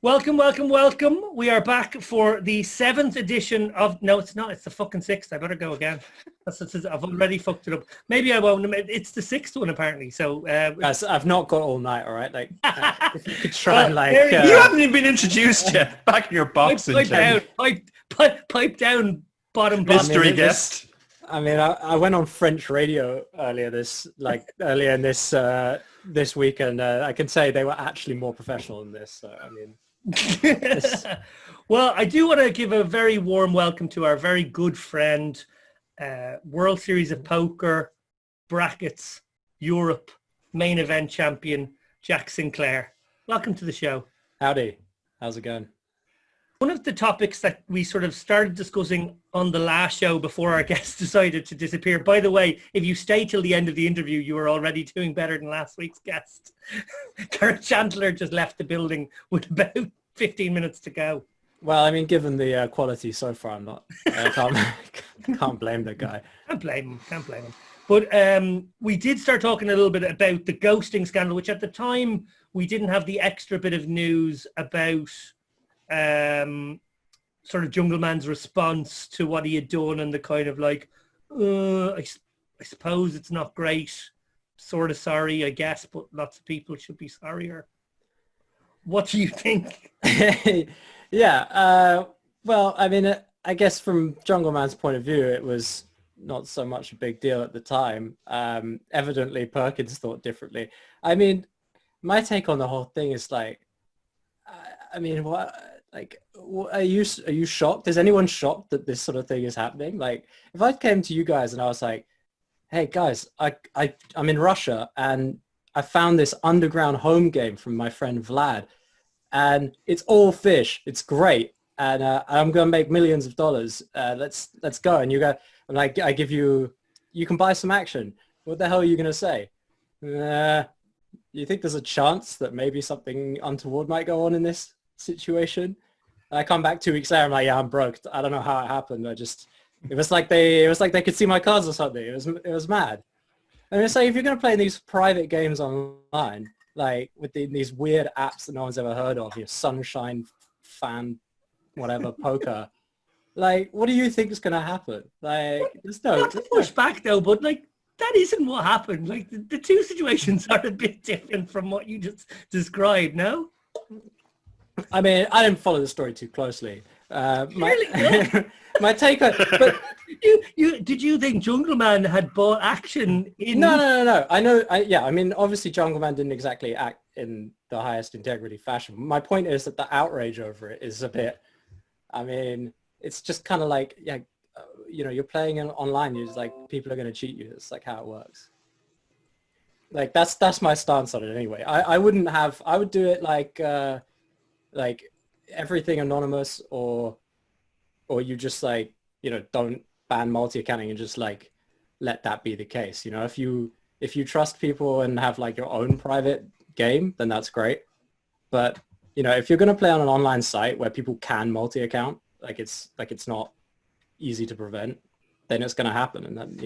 Welcome, welcome, welcome. We are back for the 7th edition of... No, it's not. It's the fucking 6th. I better go again. I've already fucked it up. Maybe I won't. It's the 6th one, apparently. So, Guys, I've not got all night, all right? Like, if you could try and like... You haven't even been introduced yet. Back in your box. Pipe down, bottom. Mystery guest. I went on French radio earlier in this week, and I can say they were actually more professional than this. So, Well, I do want to give a very warm welcome to our very good friend, World Series of Poker, Brackets, Europe, main event champion, Jack Sinclair. Welcome to the show. Howdy. How's it going? One of the topics that we sort of started discussing on the last show before our guest decided to disappear. By the way, if you stay till the end of the interview, you are already doing better than last week's guest. Gareth Chandler just left the building with about 15 minutes to go. Well, given the quality so far, I can't blame the guy. Can't blame him. But we did start talking a little bit about the ghosting scandal, which at the time we didn't have the extra bit of news about sort of Jungle Man's response to what he had done, and the kind of like, I suppose it's not great, sort of sorry, I guess, but lots of people should be sorrier. What do you think? Yeah. Well, I guess from Jungle Man's point of view, it was not so much a big deal at the time. Evidently, Perkins thought differently. My take on the whole thing is like, what? Like, are you shocked? Is anyone shocked that this sort of thing is happening? Like, if I came to you guys and I was like, hey guys, I'm in Russia and I found this underground home game from my friend Vlad, and it's all fish. It's great, and I'm gonna make millions of dollars. Let's go. And you go, and I give you, you can buy some action. What the hell are you gonna say? You think there's a chance that maybe something untoward might go on in this situation? I come back 2 weeks later, I'm like, yeah, I'm broke. I don't know how it happened. It was like they could see my cards or something. It was mad. It's like, if you're gonna play these private games online, like with these weird apps that no one's ever heard of, your Sunshine Fan, whatever, poker, like, what do you think is gonna happen? Like, Not to push back though, but like, that isn't what happened. Like, the two situations are a bit different from what you just described, no? I didn't follow the story too closely. My take on, but did you think Jungle Man had bought action in? No. I know. Obviously, Jungle Man didn't exactly act in the highest integrity fashion. My point is that the outrage over it is a bit. It's just kind of like, you're playing in online. You're just like, people are going to cheat you. It's like how it works. Like that's my stance on it anyway. I would do it like everything anonymous, or you just like, don't ban multi-accounting and just like let that be the case. If you trust people and have like your own private game, then that's great. But if you're going to play on an online site where people can multi-account, it's not easy to prevent, then it's going to happen. And then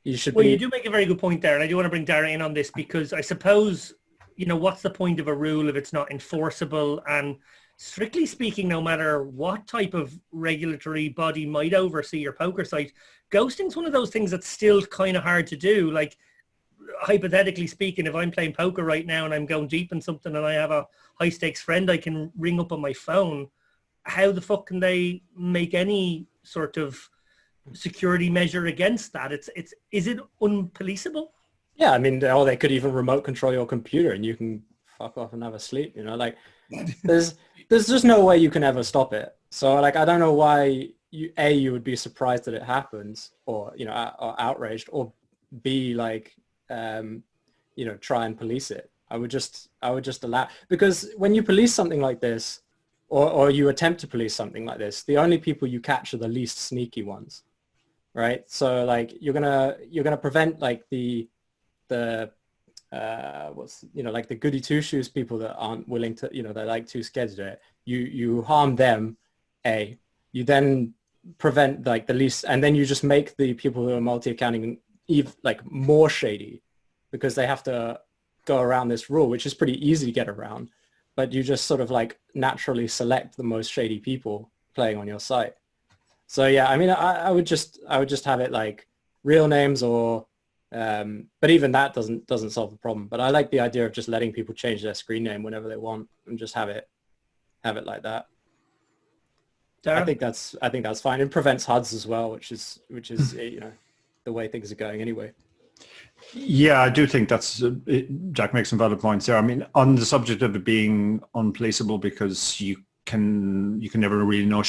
you should be. Well, you do make a very good point there, and I do want to bring Dara in on this, because I suppose, what's the point of a rule if it's not enforceable? And strictly speaking, no matter what type of regulatory body might oversee your poker site, ghosting's one of those things that's still kind of hard to do. Like, hypothetically speaking, if I'm playing poker right now and I'm going deep in something and I have a high stakes friend I can ring up on my phone, how the fuck can they make any sort of security measure against that? Is it unpoliceable? Yeah, or they could even remote control your computer and you can fuck off and have a sleep, like there's just no way you can ever stop it. So like, I don't know why you would be surprised that it happens, or, or outraged, or B, like, try and police it. I would just allow, because when you police something like this, or you attempt to police something like this, the only people you catch are the least sneaky ones, right? So like, you're gonna prevent like the like the goody two shoes people that aren't willing to, they're like too scared to do it. You harm them, you then prevent like the least, and then you just make the people who are multi-accounting like more shady, because they have to go around this rule, which is pretty easy to get around, but you just sort of like naturally select the most shady people playing on your site. So yeah, I mean, I would just have it like real names or, but even that doesn't solve the problem. But I like the idea of just letting people change their screen name whenever they want and just have it like that. Darren? I think that's fine. It prevents HUDs as well, which is you know, the way things are going anyway. Yeah, I do think Jack makes some valid points there. I mean, on the subject of it being unplaceable, because you can never really know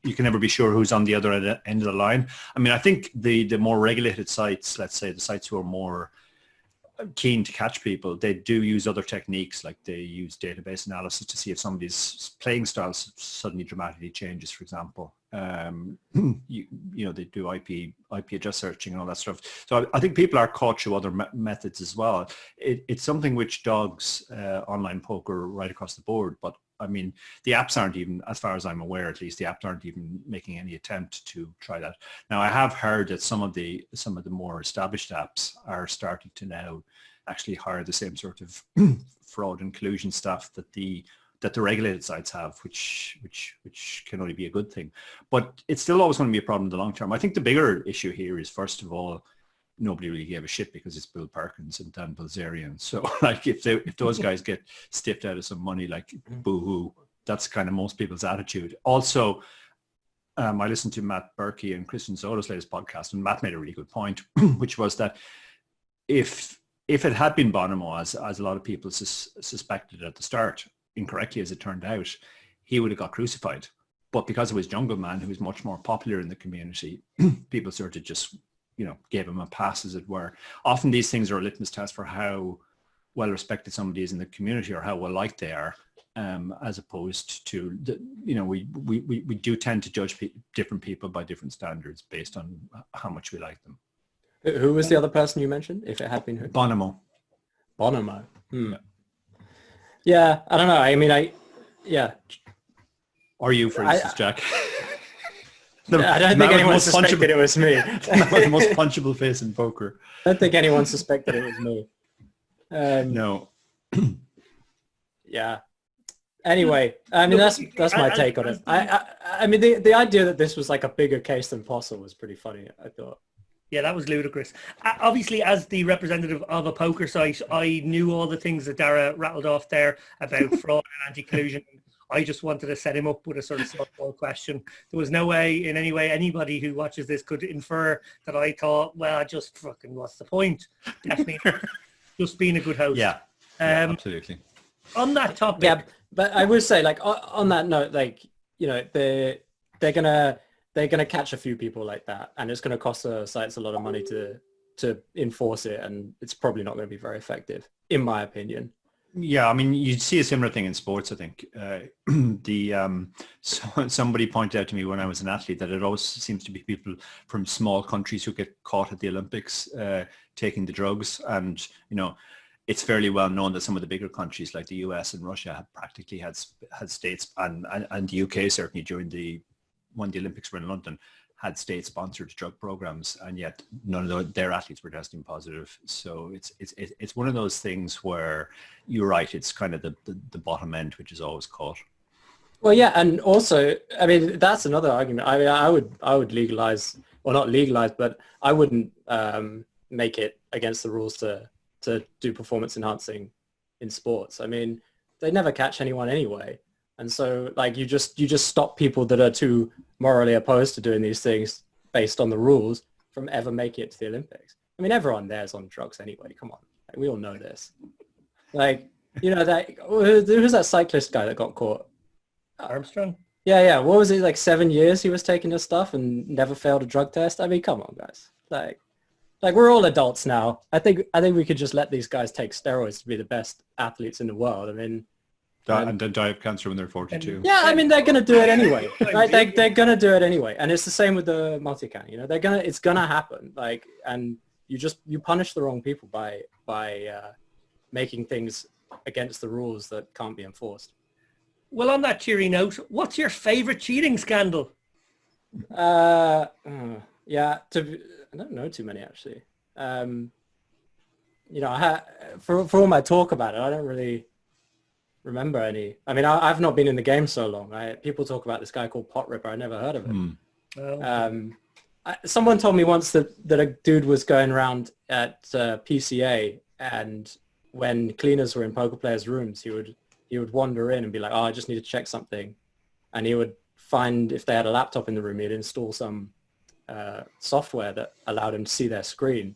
you can never be sure who's on the other end of the line. I mean, I think the more regulated sites, let's say the sites who are more keen to catch people, they do use other techniques, like they use database analysis to see if somebody's playing style suddenly dramatically changes, for example. You know, they do IP address searching and all that stuff. So I think people are caught through other methods as well. It's something which dogs online poker right across the board, but I mean, the apps aren't even, as far as I'm aware, at least the apps aren't even making any attempt to try that. Now, I have heard that some of the more established apps are starting to now actually hire the same sort of fraud and collusion stuff that the regulated sites have, which can only be a good thing. But it's still always going to be a problem in the long term. I think the bigger issue here is, first of all, nobody really gave a shit because it's Bill Perkins and Dan Bilzerian. So like if those guys get stiffed out of some money, like boo-hoo, that's kind of most people's attitude. Also, I listened to Matt Berkey and Christian Soto's latest podcast, and Matt made a really good point, which was that if it had been Bonomo, as a lot of people suspected at the start, incorrectly as it turned out, he would have got crucified. But because it was Jungle Man, who was much more popular in the community, people sort of just, you know, gave him a pass, as it were. Often these things are a litmus test for how well respected somebody is in the community or how well liked they are, as opposed to, you know, we do tend to judge different people by different standards based on how much we like them. Who was the other person you mentioned, if it had been who? Bonomo. Bonomo. Yeah, I don't know. I mean, Or you, for instance, Jack. I don't think anyone suspected it was me. The most punchable face in poker. I don't think anyone suspected it was me. No. Yeah. Anyway, I mean, that's my take on it. I mean, the idea that this was like a bigger case than Postle was pretty funny, I thought. Yeah, that was ludicrous. Obviously, as the representative of a poker site, I knew all the things that Dara rattled off there about fraud and anti-collusion. I just wanted to set him up with a sort of softball question. There was no way, in any way, anybody who watches this could infer that I thought, well, just fucking, what's the point? Definitely just being a good host. Yeah, absolutely. On that topic. Yeah, but I would say, like, on that note, like, you know, they're gonna catch a few people like that, and it's gonna cost the sites a lot of money to enforce it, and it's probably not going to be very effective, in my opinion. Yeah, I mean, you'd see a similar thing in sports, I think. Somebody pointed out to me when I was an athlete that it always seems to be people from small countries who get caught at the Olympics taking the drugs. And, you know, it's fairly well known that some of the bigger countries like the US and Russia have practically had states, and the UK certainly when the Olympics were in London, had state-sponsored drug programs, and yet none of their athletes were testing positive. So it's one of those things where you're right. It's kind of the bottom end, which is always caught. Well, yeah, and also, I mean, that's another argument. I mean, I would legalize, or not legalize, but I wouldn't make it against the rules to do performance enhancing in sports. I mean, they never catch anyone anyway. And so, like, you just stop people that are too morally opposed to doing these things based on the rules from ever making it to the Olympics. I mean, everyone there's on drugs anyway. Come on, like, we all know this. Like, you know, that who's that cyclist guy that got caught? Armstrong. Yeah. What was it, like 7 years he was taking this stuff and never failed a drug test? I mean, come on, guys. Like we're all adults now. I think we could just let these guys take steroids to be the best athletes in the world. I mean. And then die of cancer when they're 42. Yeah, I mean, they're going to do it anyway. Right? They're going to do it anyway. And it's the same with the multi-account. You know, it's going to happen. Like, and you punish the wrong people by making things against the rules that can't be enforced. Well, on that cheery note, what's your favorite cheating scandal? Yeah, I don't know too many, actually. You know, for all my talk about it, I don't really remember any. I mean, I've not been in the game so long. People talk about this guy called Pot Ripper. I never heard of him. Someone told me once that a dude was going around at PCA, and when cleaners were in poker players' rooms, he would wander in and be like, "Oh, I just need to check something," and he would find if they had a laptop in the room, he'd install some software that allowed him to see their screen.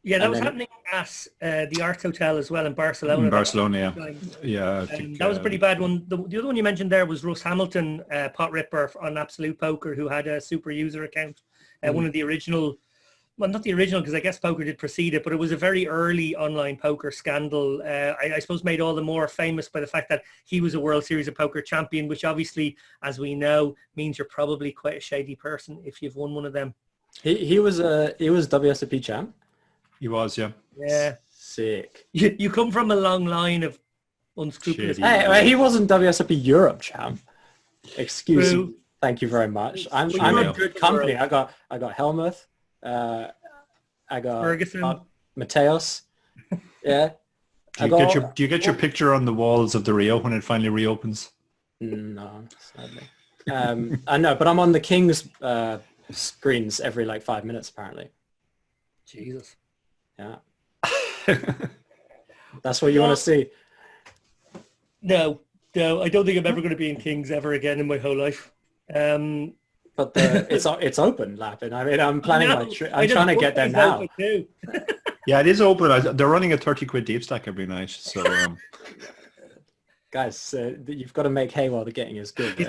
Yeah, that was happening at the Arts Hotel as well in Barcelona. In Barcelona, yeah. I think, that was a pretty bad one. The other one you mentioned there was Russ Hamilton, Pot Ripper on Absolute Poker, who had a super user account. One of the original, well, not the original, because I guess poker did precede it, but it was a very early online poker scandal. I suppose made all the more famous by the fact that he was a World Series of Poker champion, which obviously, as we know, means you're probably quite a shady person if you've won one of them. He was WSOP champ. He was, yeah. Yeah. Sick. You come from a long line of unscrupulous. Hey, he wasn't WSOP Europe champ. Excuse me. Thank you very much. I'm in good company. I got Helmuth. I got Ferguson. Mateos. Yeah. Do you get your picture on the walls of the Rio when it finally reopens? No, sadly. I know, but I'm on the King's screens every like 5 minutes apparently. Jesus. Yeah. That's what you want to see. No, I don't think I'm ever going to be in King's ever again in my whole life. But it's open, Lappin. I mean, I'm planning my trip. I'm trying to get there now. Yeah, it is open. They're running a 30 quid deep stack every night. So, guys, you've got to make hay while the getting is good.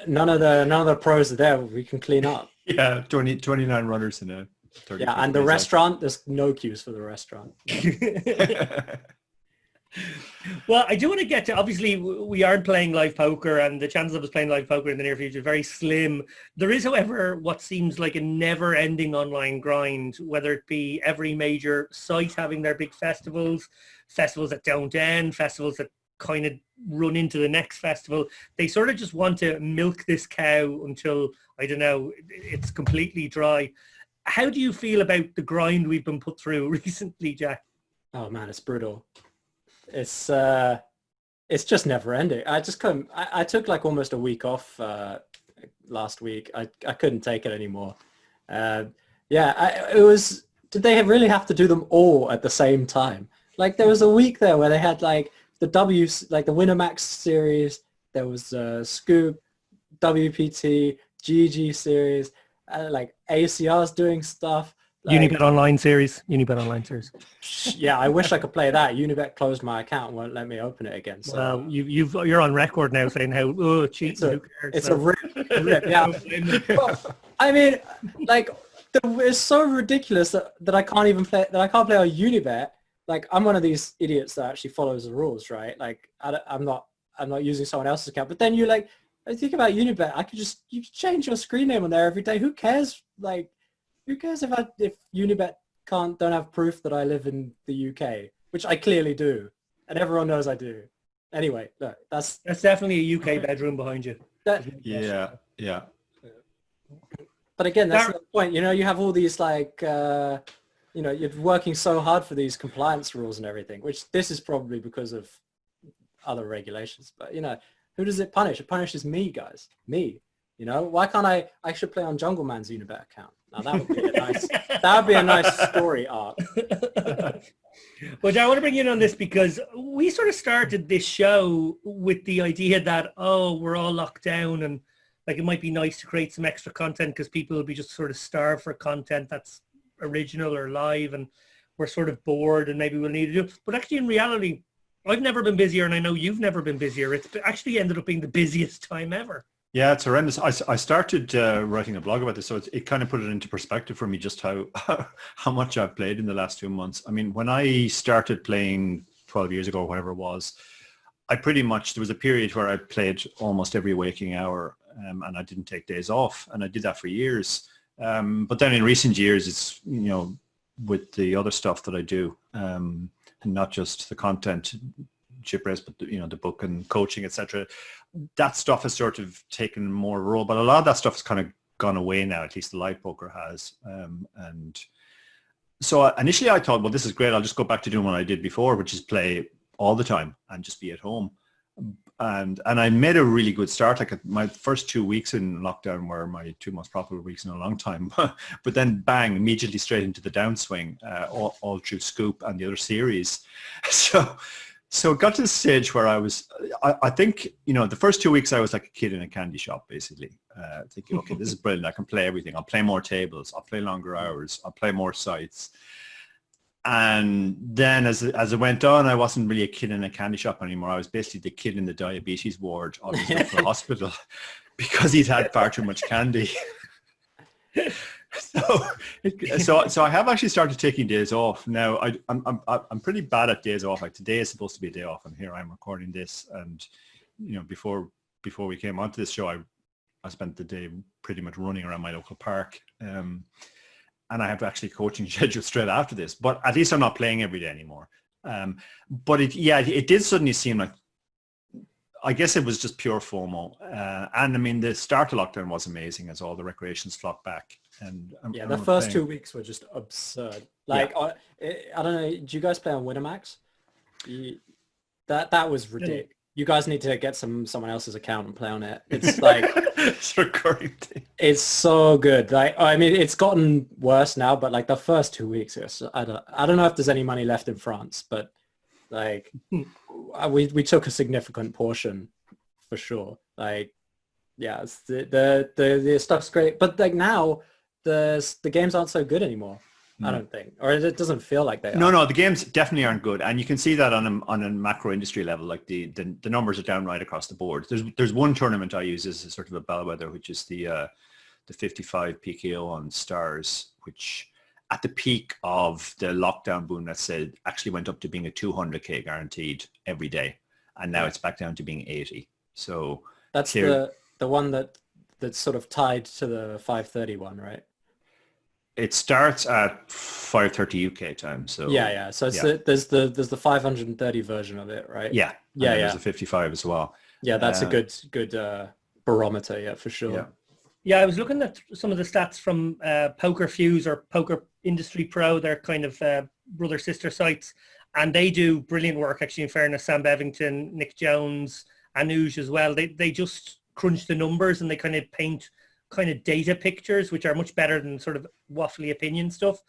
None of the pros are there. We can clean up. Yeah, 29 runners in a 30. Yeah, and the restaurant, there's no queues for the restaurant. Well, I do want to get to, obviously, we aren't playing live poker, and the chances of us playing live poker in the near future is very slim. There is, however, what seems like a never-ending online grind, whether it be every major site having their big festivals that don't end, festivals that kind of run into the next festival. They sort of just want to milk this cow until, I don't know, it's completely dry. How do you feel about the grind we've been put through recently, Jack? Oh man, it's brutal. It's just never ending. I just couldn't. I took like almost a week off last week. I couldn't take it anymore. It was. Did they really have to do them all at the same time? Like there was a week there where they had like the like the Winamax series. There was Scoop, WPT, GG series, like ACR's doing stuff. Like, Unibet Online series. Yeah, I wish I could play that. Unibet closed my account and won't let me open it again. So well, you're on record now saying how cheating. It's a rip. Yeah. Well, I mean, like it's so ridiculous that I can't even play. That I can't play on Unibet. Like I'm one of these idiots that actually follows the rules, right? Like I'm not using someone else's account. But then you like I think about Unibet. You can change your screen name on there every day. Who cares? Like. Who cares if Unibet don't have proof that I live in the UK, which I clearly do, and everyone knows I do. Anyway, look, that's definitely a UK bedroom behind you. Yeah. But again, that's the point. You know, you have all these like, you're working so hard for these compliance rules and everything, which this is probably because of other regulations. But who does it punish? It punishes me, guys. Me. Why can't I should play on Jungle Man's Unibet account. Now that would be a nice story arc. But I want to bring you in on this because we sort of started this show with the idea that, we're all locked down and like it might be nice to create some extra content because people will be just sort of starved for content that's original or live and we're sort of bored and maybe we'll need to do it. But actually in reality, I've never been busier and I know you've never been busier. It's actually ended up being the busiest time ever. Yeah, it's horrendous. I started writing a blog about this, so it kind of put it into perspective for me just how much I've played in the last 2 months. I mean, when I started playing 12 years ago, whatever it was, there was a period where I played almost every waking hour and I didn't take days off, and I did that for years. But then in recent years, it's, with the other stuff that I do, and not just the content, Chipres, but the book and coaching, etc. That stuff has sort of taken more role, but a lot of that stuff has kind of gone away now. At least the live poker has, and So initially I thought, well, this is great. I'll just go back to doing what I did before, which is play all the time and just be at home. And I made a really good start. Like my first 2 weeks in lockdown were my 2 most profitable weeks in a long time. But then bang, immediately straight into the downswing, all through Scoop and the other series. So it got to the stage where I think, the first 2 weeks I was like a kid in a candy shop, basically, thinking, okay, this is brilliant. I can play everything. I'll play more tables. I'll play longer hours. I'll play more sites. And then as it went on, I wasn't really a kid in a candy shop anymore. I was basically the kid in the diabetes ward of his local hospital because he'd had far too much candy. So I have actually started taking days off now. I'm pretty bad at days off. Like today is supposed to be a day off, and here I'm recording this. And before we came onto this show, I spent the day pretty much running around my local park. And I have actually coaching schedule straight after this, but at least I'm not playing every day anymore. But it did suddenly seem like, I guess it was just pure FOMO. And I mean, the start of lockdown was amazing as all the recreations flocked back. And the first 2 weeks were just absurd. Like, I don't know, do you guys play on Winamax? That was ridiculous. You guys need to get someone else's account and play on it. It's like it's recurring thing. It's so good. Like, I mean, it's gotten worse now, but like the first 2 weeks, I don't know if there's any money left in France, but like we took a significant portion for sure. Like, yeah, it's the stuff's great, but like now the games aren't so good anymore. I don't think, or it doesn't feel like they are. No, the games definitely aren't good, and you can see that on a macro industry level. Like the numbers are down right across the board. There's one tournament I use as a sort of a bellwether, which is the 55 PKO on Stars, which at the peak of the lockdown boom, that said, actually went up to being a 200k guaranteed every day, and now it's back down to being 80. So that's the one that's sort of tied to the 530 one, right? It starts at 5:30 UK time. So yeah. So it's there's the 530 version of it, right? Yeah. There's a 55 as well. Yeah, that's a good barometer, yeah, for sure. Yeah, I was looking at some of the stats from Poker Fuse or Poker Industry Pro, their kind of brother sister sites, and they do brilliant work actually. In fairness, Sam Bevington, Nick Jones, Anuj as well. They just crunch the numbers and they kind of paint kind of data pictures, which are much better than sort of waffly opinion stuff.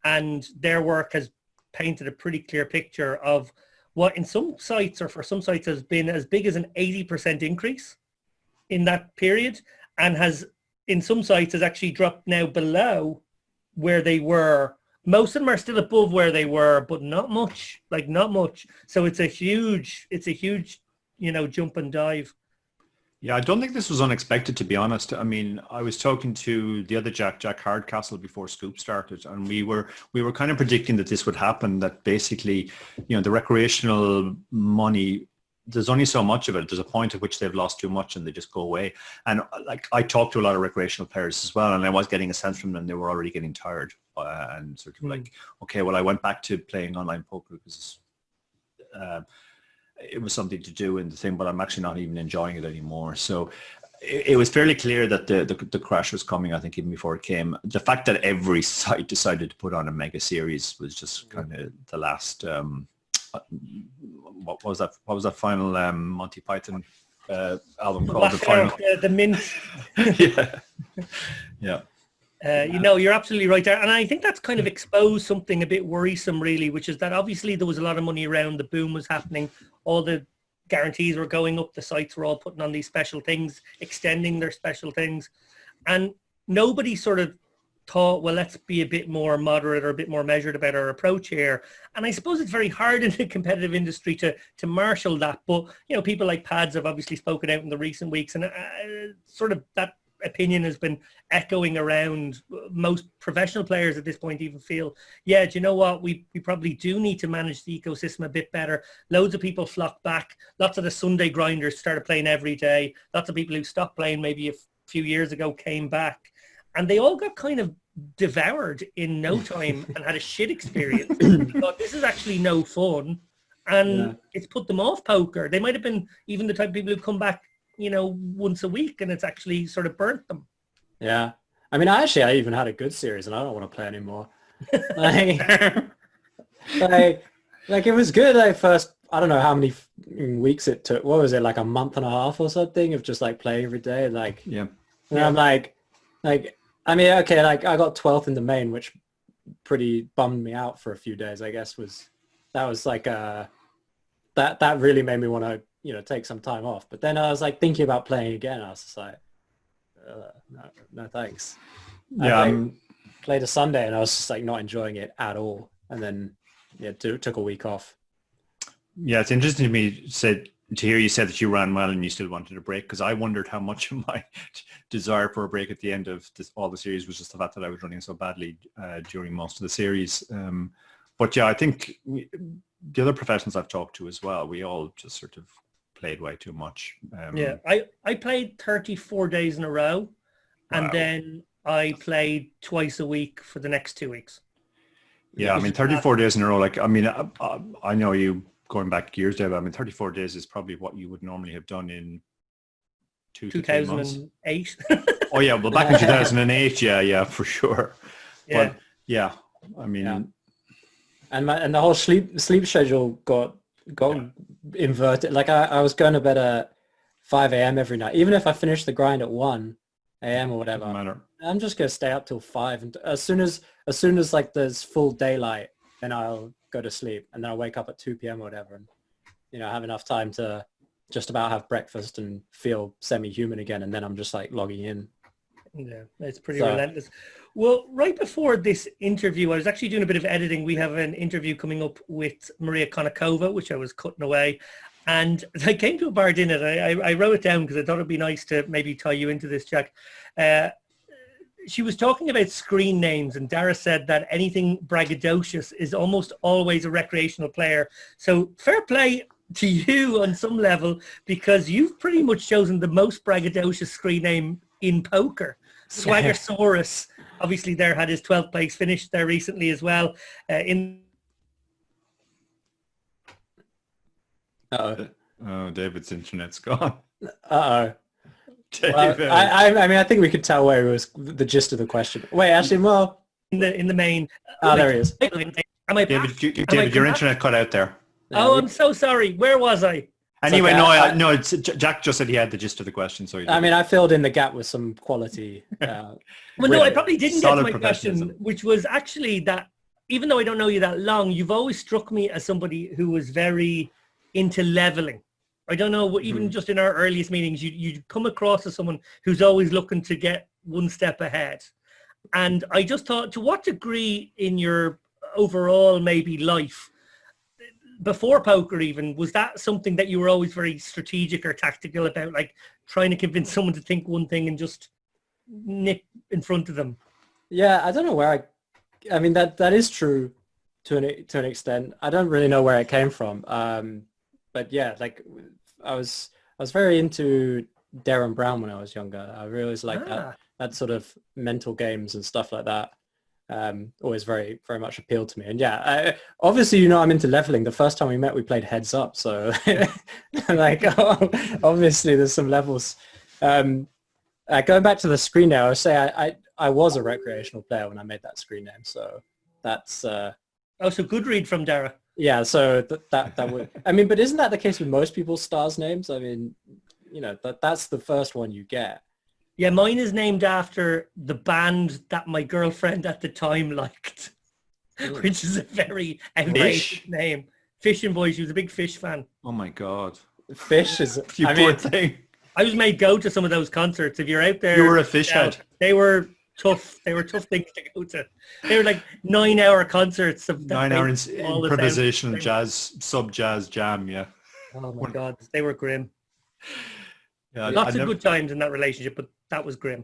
And their work has painted a pretty clear picture of what in some sites or for some sites has been as big as an 80% increase in that period, and has in some sites has actually dropped now below where they were. Most of them are still above where they were, but not much, So it's a huge, jump and dive. Yeah, I don't think this was unexpected, to be honest. I mean, I was talking to the other Jack Hardcastle before Scoop started, and we were kind of predicting that this would happen, that basically, the recreational money, there's only so much of it. There's a point at which they've lost too much and they just go away. And like I talked to a lot of recreational players as well, and I was getting a sense from them they were already getting tired and sort of like, okay, well, I went back to playing online poker because it was something to do in the thing, but I'm actually not even enjoying it anymore. So it was fairly clear that the crash was coming, I think, even before it came. The fact that every site decided to put on a mega series was just kind of the last, what was that final Monty Python album called? The final. The Mint. Yeah. You're absolutely right there. And I think that's kind of exposed something a bit worrisome, really, which is that obviously there was a lot of money around, the boom was happening, all the guarantees were going up, the sites were all putting on these special things, extending their special things. And nobody sort of thought, well, let's be a bit more moderate or a bit more measured about our approach here. And I suppose it's very hard in the competitive industry to marshal that. But, people like Pads have obviously spoken out in the recent weeks, and sort of that opinion has been echoing around. Most professional players at this point even feel, yeah, do you know what, we probably do need to manage the ecosystem a bit better. Loads of people flocked back. Lots of the Sunday grinders started playing every day. Lots of people who stopped playing maybe a few years ago came back, and they all got kind of devoured in no time and had a shit experience. Thought, this is actually no fun, and it's put them off poker. They might have been even the type of people who come back once a week, and it's actually sort of burnt them. Yeah. I mean, I even had a good series and I don't want to play anymore. like, like it was good. Like first, I don't know how many weeks it took. What was it, like a month and a half or something of just like playing every day? Like, Yeah. and I'm like, I mean, okay, like I got 12th in the main, which pretty bummed me out for a few days. I guess that was like that really made me want to, you know, take some time off. But then I was like thinking about playing again. I was just like, no thanks. Yeah. I played a Sunday and I was just like not enjoying it at all. And then took a week off. Yeah, it's interesting to me to hear you said that you ran well and you still wanted a break, because I wondered how much of my desire for a break at the end of all the series was just the fact that I was running so badly during most of the series. But yeah, I think the other professionals I've talked to as well, we all just sort of played way too much. Yeah, I played 34 days in a row, and then I played twice a week for the next 2 weeks. Yeah, I mean, 34 days in a row, like, I mean, I know you going back years, Dave, I mean, 34 days is probably what you would normally have done in 2008. Oh, yeah, well, back in 2008, yeah, for sure. Yeah. But, yeah, I mean... Yeah. And the whole sleep schedule got inverted. Like I was going to bed at 5 a.m. every night. Even if I finished the grind at 1 a.m. or whatever, Doesn't matter. I'm just going to stay up till 5. And as soon as like there's full daylight, then I'll go to sleep. And then I'll wake up at 2 p.m. or whatever. And, you know, have enough time to just about have breakfast and feel semi-human again. And then I'm just like logging in. Yeah, it's pretty relentless. Well, right before this interview, I was actually doing a bit of editing. We have an interview coming up with Maria Konnikova, which I was cutting away. And I came to a bar dinner. I wrote it down because I thought it'd be nice to maybe tie you into this, Jack. She was talking about screen names, and Dara said that anything braggadocious is almost always a recreational player. So fair play to you on some level, because you've pretty much chosen the most braggadocious screen name in poker. Swaggersaurus, obviously, there had his 12th place finish there recently as well. Oh, David's internet's gone. Uh-oh. David. Well, I mean, I think we could tell where it was the gist of the question. Wait, actually, well... In the main. There he is. David, your internet cut out there. Oh, I'm so sorry. Where was I? Anyway, okay. no, Jack just said he had the gist of the question. So I mean, I filled in the gap with some quality. Well, no, I probably didn't get to my professionalism. question, which was actually that even though I don't know you that long, you've always struck me as somebody who was very into leveling. I don't know, even just in our earliest meetings, you come across as someone who's always looking to get one step ahead. And I just thought, to what degree in your overall maybe life, before poker even, was that something that you were always very strategic or tactical about, like trying to convince someone to think one thing and just nip in front of them? Yeah, I don't know where I mean, that is true to an extent. I don't really know where it came from. But yeah, like I was very into Darren Brown when I was younger. I really was like that sort of mental games and stuff like that. Always very, very much appealed to me. And yeah, obviously, you know, I'm into leveling. The first time we met, we played heads up. So like, obviously there's some levels. Going back to the screen now, I would say I was a recreational player when I made that screen name. So that's... so good read from Dara. Yeah, so that would... I mean, but isn't that the case with most people's stars names? I mean, you know, that's the first one you get. Yeah, mine is named after the band that my girlfriend at the time liked, which is a very outrageous name. Fish and Boys. She was a big Fish fan. Oh my God. Fish is... You poor thing. I was made go to some of those concerts. If you're out there... You were a fish head. They were tough. They were tough things to go to. They were like 9-hour concerts. Of 9-hour improvisational jazz, sub-jazz jam, yeah. Oh my God. They were grim. Yeah, Lots of good times in that relationship, but that was grim.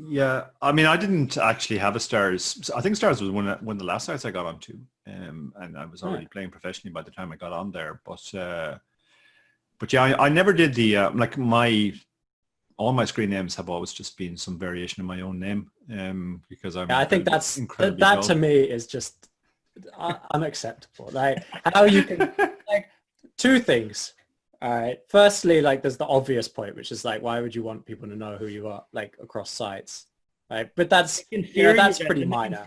Yeah, I mean, I didn't actually have a Stars. I think Stars was one of the last sites I got onto, and I was already playing professionally by the time I got on there. But yeah, I never did the like all my screen names have always just been some variation of my own name, because I think that's that to me is just unacceptable. Like how you can like two things. All right. Firstly, like there's the obvious point, which is like, why would you want people to know who you are, like across sites, right? But that's pretty minor.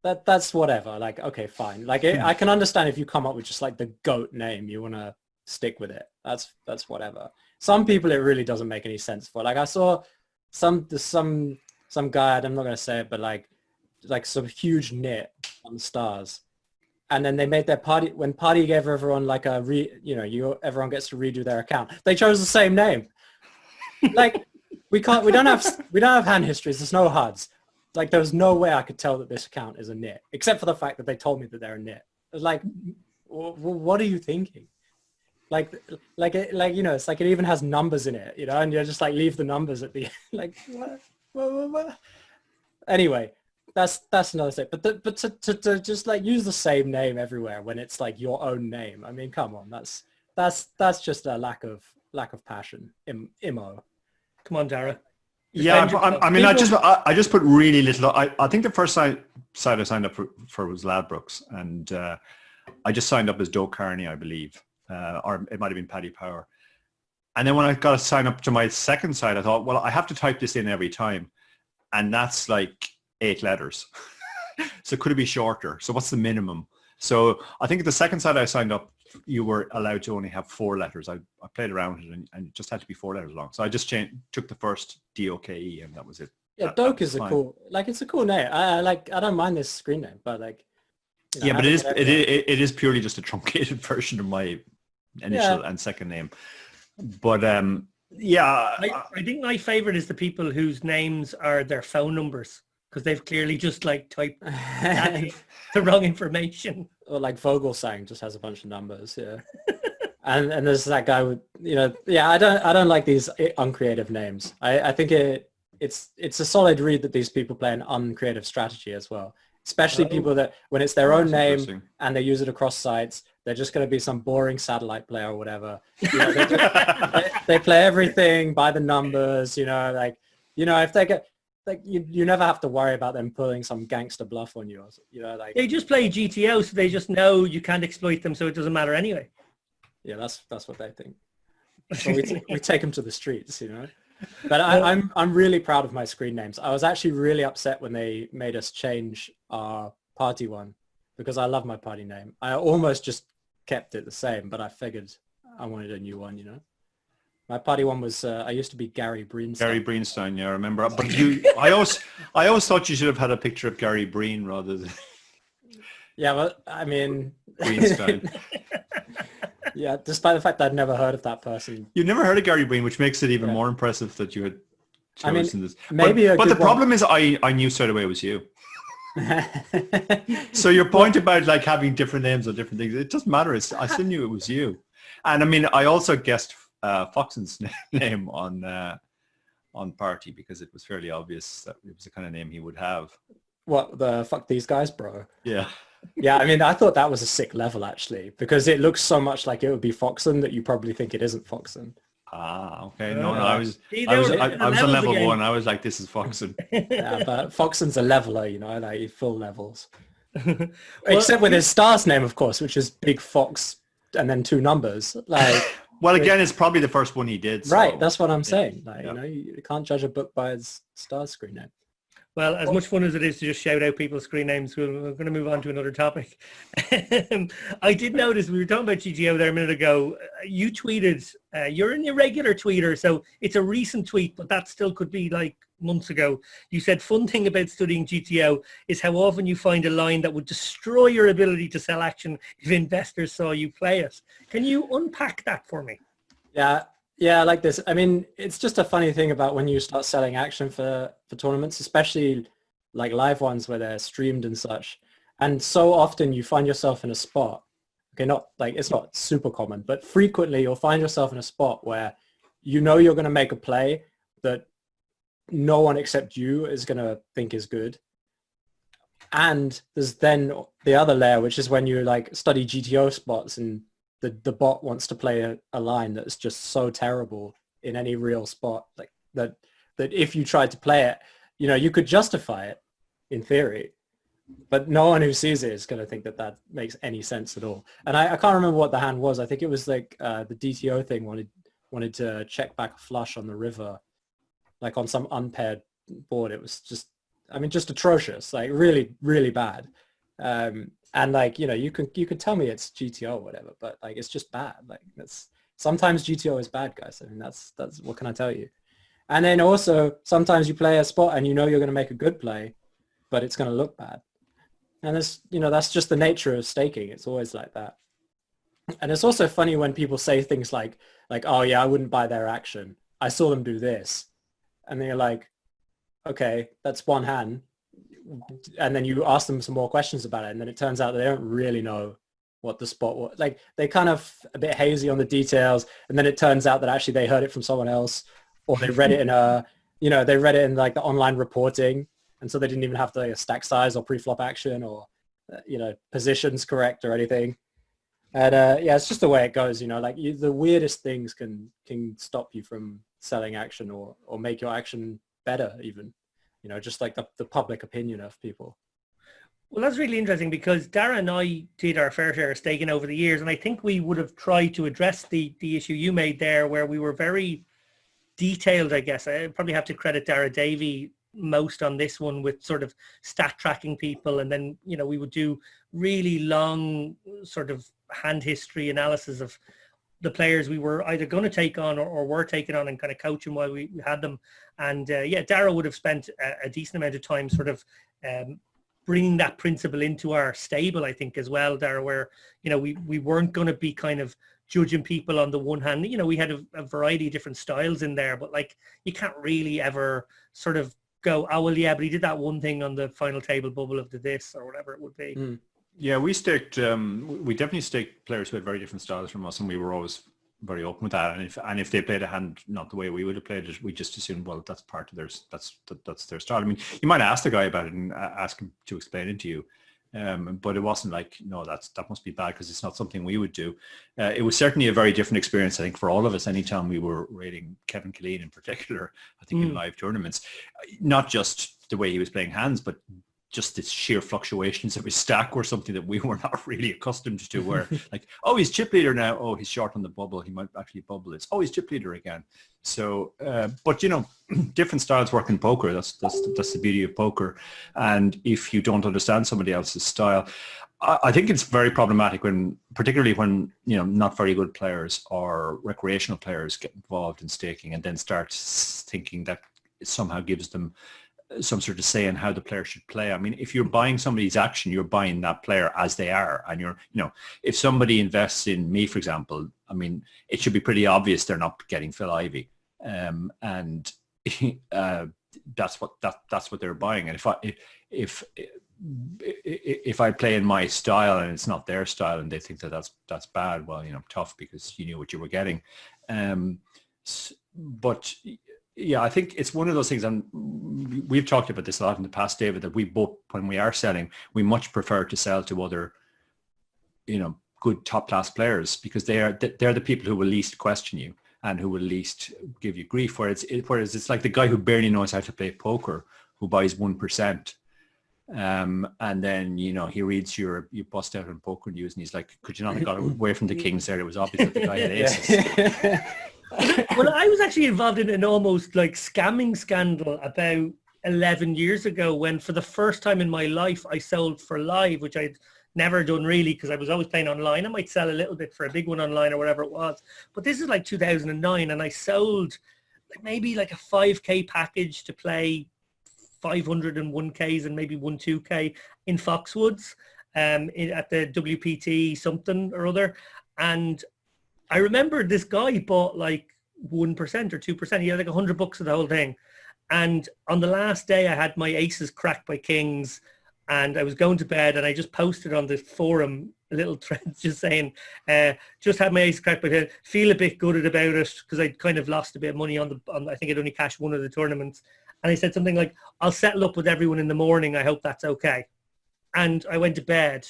that's whatever. Like, okay, fine. Like, I can understand if you come up with just like the GOAT name, you want to stick with it. That's whatever. Some people it really doesn't make any sense for. Like, I saw some guy, I'm not going to say it, but like some huge knit on the stars. And then they made their party, when party gave everyone like everyone gets to redo their account. They chose the same name. Like, we don't have hand histories. There's no HUDs. Like, there was no way I could tell that this account is a knit, except for the fact that they told me that they're a knit. It was like, what are you thinking? Like, it's like it even has numbers in it, and you're just like, leave the numbers at the end. Like, what? Anyway, that's another thing. But to just like use the same name everywhere when it's like your own name. I mean, come on, that's just a lack of passion. Imo. Come on, Dara. Yeah, I mean, I just put really little. I think the first site I signed up for was Ladbrokes, and I just signed up as Doe Carney, I believe, or it might have been Paddy Power. And then when I got to sign up to my second site, I thought, well, I have to type this in every time, and that's like 8 letters. So could it be shorter? So what's the minimum? So I think the second site I signed up, you were allowed to only have 4 letters. I played around with it and it just had to be 4 letters long. So I just took the first DOKE and that was it. Yeah, Doke is it's a cool name. I don't mind this screen name, but like. Yeah, but it is purely just a truncated version of my initial and second name. But yeah. I think my favorite is the people whose names are their phone numbers, because they've clearly just like typed the wrong information. Or like Vogelsang just has a bunch of numbers, yeah. and there's that guy with, I don't like these uncreative names. I think it's a solid read that these people play an uncreative strategy as well. Especially people that when it's their own name and they use it across sites, they're just going to be some boring satellite player or whatever. They play everything by the numbers, if they get, like, you never have to worry about them pulling some gangster bluff on you. Like they just play GTO, so they just know you can't exploit them, so it doesn't matter anyway. Yeah, that's what they think. So we take them to the streets, But I'm really proud of my screen names. I was actually really upset when they made us change our party one, because I love my party name. I almost just kept it the same, but I figured I wanted a new one, My party one was I used to be Gary Breenstein. Gary Breenstein, yeah, I remember. But I always thought you should have had a picture of Gary Breen rather than. Yeah, well, I mean. Breenstein. Yeah, despite the fact that I'd never heard of that person. You've never heard of Gary Breen, which makes it even more impressive that you had chosen this. Maybe but the problem is I knew straight away it was you. So your point about like having different names or different things, it doesn't matter. I still knew it was you. And I mean, I also guessed Foxen's name on party because it was fairly obvious that it was the kind of name he would have. What, the fuck these guys, bro? Yeah. Yeah, I mean, I thought that was a sick level, actually, because it looks so much like it would be Foxen that you probably think it isn't Foxen. Ah, okay. No, I was on level 1. I was like, this is Foxen. Yeah, but Foxen's a leveler, like full levels. Except with his star's name, of course, which is Big Fox and then 2 numbers. Like, well, again, it's probably the first one he did. So. Right, that's what I'm saying. Like, you can't judge a book by its star screen name. Well, as much fun as it is to just shout out people's screen names, we're going to move on to another topic. I did notice, we were talking about GTO there a minute ago, you tweeted, you're an irregular tweeter, so it's a recent tweet, but that still could be like months ago. You said, fun thing about studying GTO is how often you find a line that would destroy your ability to sell action if investors saw you play it. Can you unpack that for me? Yeah, I like this. I mean, it's just a funny thing about when you start selling action for tournaments, especially like live ones where they're streamed and such. And so often you find yourself in a spot. Okay, not like it's not super common, but frequently you'll find yourself in a spot where you're going to make a play that no one except you is going to think is good. And there's then the other layer, which is when you like study GTO spots and the bot wants to play a line that's just so terrible in any real spot, like that if you tried to play it, you could justify it in theory, but no one who sees it is going to think that makes any sense at all. And I can't remember what the hand was. I think it was like the DTO thing wanted to check back a flush on the river, like on some unpaired board. It was just I mean, just atrocious, like really, really bad. And like, you know, you can tell me it's GTO or whatever, but like, it's just bad. Like sometimes GTO is bad, guys. I mean, that's what can I tell you? And then also sometimes you play a spot and you know you're going to make a good play, but it's going to look bad. And it's, you know, that's just the nature of staking. It's always like that. And it's also funny when people say things like, oh yeah, I wouldn't buy their action. I saw them do this. And then you're like, okay, that's one hand. And then you ask them some more questions about it. And then it turns out that they don't really know what the spot was. Like they kind of a bit hazy on the details. And then it turns out that actually they heard it from someone else, or they read it in they read it in like the online reporting. And so they didn't even have the stack size or pre-flop action or, positions correct or anything. And yeah, it's just the way it goes, like the weirdest things can stop you from selling action or make your action better even, just like the public opinion of people. Well, that's really interesting because Dara and I did our fair share of staking over the years. And I think we would have tried to address the issue you made there where we were very detailed, I guess. I probably have to credit Dara Davey most on this one with sort of stat tracking people. And then, we would do really long sort of hand history analysis of the players we were either going to take on or were taking on and kind of coaching while we had them. And Dara would have spent a decent amount of time sort of bringing that principle into our stable, I think, as well, Dara, where, we weren't going to be kind of judging people on the one hand. We had a variety of different styles in there, but like you can't really ever sort of go, oh, well, yeah, but he did that one thing on the final table bubble of the this or whatever it would be. Mm. Yeah, we definitely staked players who had very different styles from us, and we were always very open with that. And if they played a hand not the way we would have played it, we just assumed, well, that's part of that's their style. I mean, you might ask the guy about it and ask him to explain it to you, but it wasn't like, no, that must be bad because it's not something we would do. It was certainly a very different experience, I think, for all of us. Anytime we were rating Kevin Killeen in particular, I think in live tournaments, not just the way he was playing hands, but just the sheer fluctuations of his stack were something that we were not really accustomed to, where like, oh, he's chip leader now. Oh, he's short on the bubble. He might actually bubble this. Oh, he's chip leader again. So, but different styles work in poker. That's the beauty of poker. And if you don't understand somebody else's style, I think it's very problematic particularly when, not very good players or recreational players get involved in staking and then start thinking that it somehow gives them some sort of say in how the player should play. I mean, if you're buying somebody's action, you're buying that player as they are. And if somebody invests in me, for example, I mean, it should be pretty obvious they're not getting Phil Ivey. And that's what they're buying. And if I play in my style and it's not their style and they think that's bad, well, tough, because you knew what you were getting. But yeah, I think it's one of those things, and we've talked about this a lot in the past, David, that we both, when we are selling, we much prefer to sell to other, good top class players, because they're the people who will least question you and who will least give you grief. Whereas it's like the guy who barely knows how to play poker, who buys 1%. And then, he reads you bust out on Poker News and he's like, could you not have got away from the kings there? It was obvious that the guy had aces. Well, I was actually involved in an almost like scamming scandal about 11 years ago when for the first time in my life I sold for live, which I'd never done really because I was always playing online. I might sell a little bit for a big one online or whatever it was. But this is like 2009 and I sold maybe like a 5K package to play 501Ks and maybe 2K in Foxwoods at the WPT something or other. And I remember this guy bought like 1% or 2%. He had like $100 of the whole thing. And on the last day, I had my aces cracked by kings and I was going to bed and I just posted on the forum a little thread just saying, just had my aces cracked by kings, feel a bit good about it because I'd kind of lost a bit of money on I think I'd only cashed one of the tournaments. And I said something like, I'll settle up with everyone in the morning. I hope that's okay. And I went to bed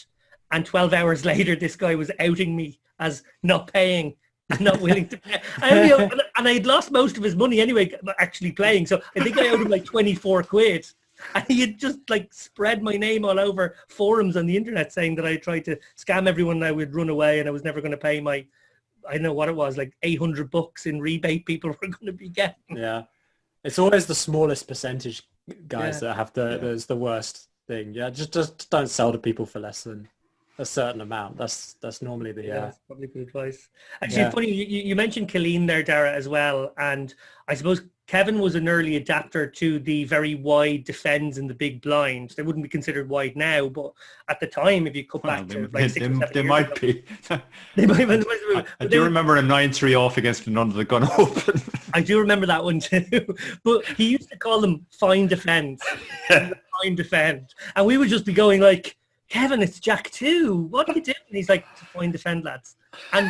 and 12 hours later, this guy was outing me as not paying and not willing to pay. And I'd lost most of his money anyway, actually playing. So I think I owed him like 24 quid. And he had just like spread my name all over forums on the internet saying that I tried to scam everyone and I would run away and I was never going to pay I don't know what it was, like $800 in rebate people were going to be getting. Yeah. It's always the smallest percentage guys that have that's the worst thing. Yeah, just don't sell to people for less than a certain amount. That's normally the That's probably good advice. Actually, it's funny you mentioned Colleen there, Dara, as well, and I suppose Kevin was an early adapter to the very wide defends in the big blind. They wouldn't be considered wide now, but at the time, if you cut back to like 6 or 7 they years might ago, be. they might have, I do remember a 9-3 off against an under the gun open. I do remember that one too. But he used to call them fine defense, fine defend, and we would just be going like, Kevin, it's Jack 2. What are you doing? And he's like, fine defend, lads. And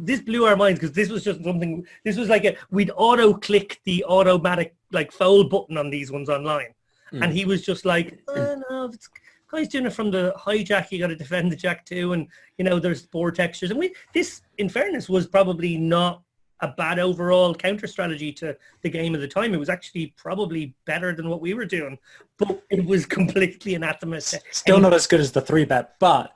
this blew our minds, because this was just something. This was like we'd auto click the automatic like fold button on these ones online, and he was just like, oh, no, it's guys doing it from the hijack. You got to defend the Jack 2, and there's board textures. And this, in fairness, was probably not a bad overall counter strategy to the game at the time. It was actually probably better than what we were doing, but it was completely anathema. Still not as good as the 3-bet, but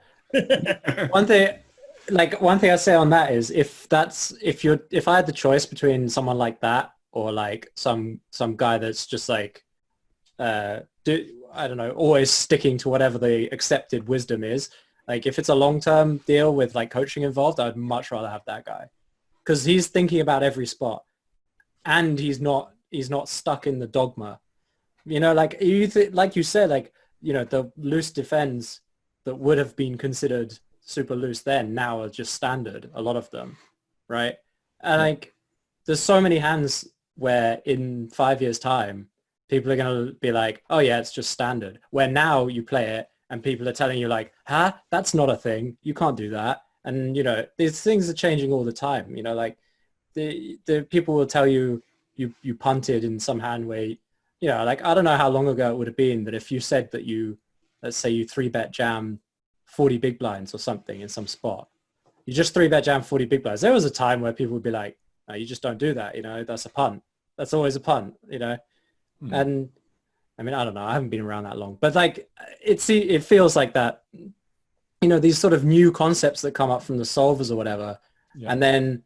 one thing I say on that is if I had the choice between someone like that or like some guy that's just like I don't know, always sticking to whatever the accepted wisdom is, like if it's a long-term deal with like coaching involved, I'd much rather have that guy, because he's thinking about every spot and he's not stuck in the dogma, like like you said, like the loose defends that would have been considered super loose then now are just standard, a lot of them, right? And like there's so many hands where in 5 years time people are going to be like, oh yeah, it's just standard, where now you play it and people are telling you like, that's not a thing, you can't do that. And these things are changing all the time, like the people will tell you punted in some hand where like I don't know how long ago it would have been that if you said that let's say you 3-bet jam 40 big blinds or something in some spot, you just 3-bet jam 40 big blinds. There was a time where people would be like, no, you just don't do that. That's a punt. That's always a punt, And I mean, I don't know. I haven't been around that long, but like it feels like that, these sort of new concepts that come up from the solvers or whatever. Yeah. And then,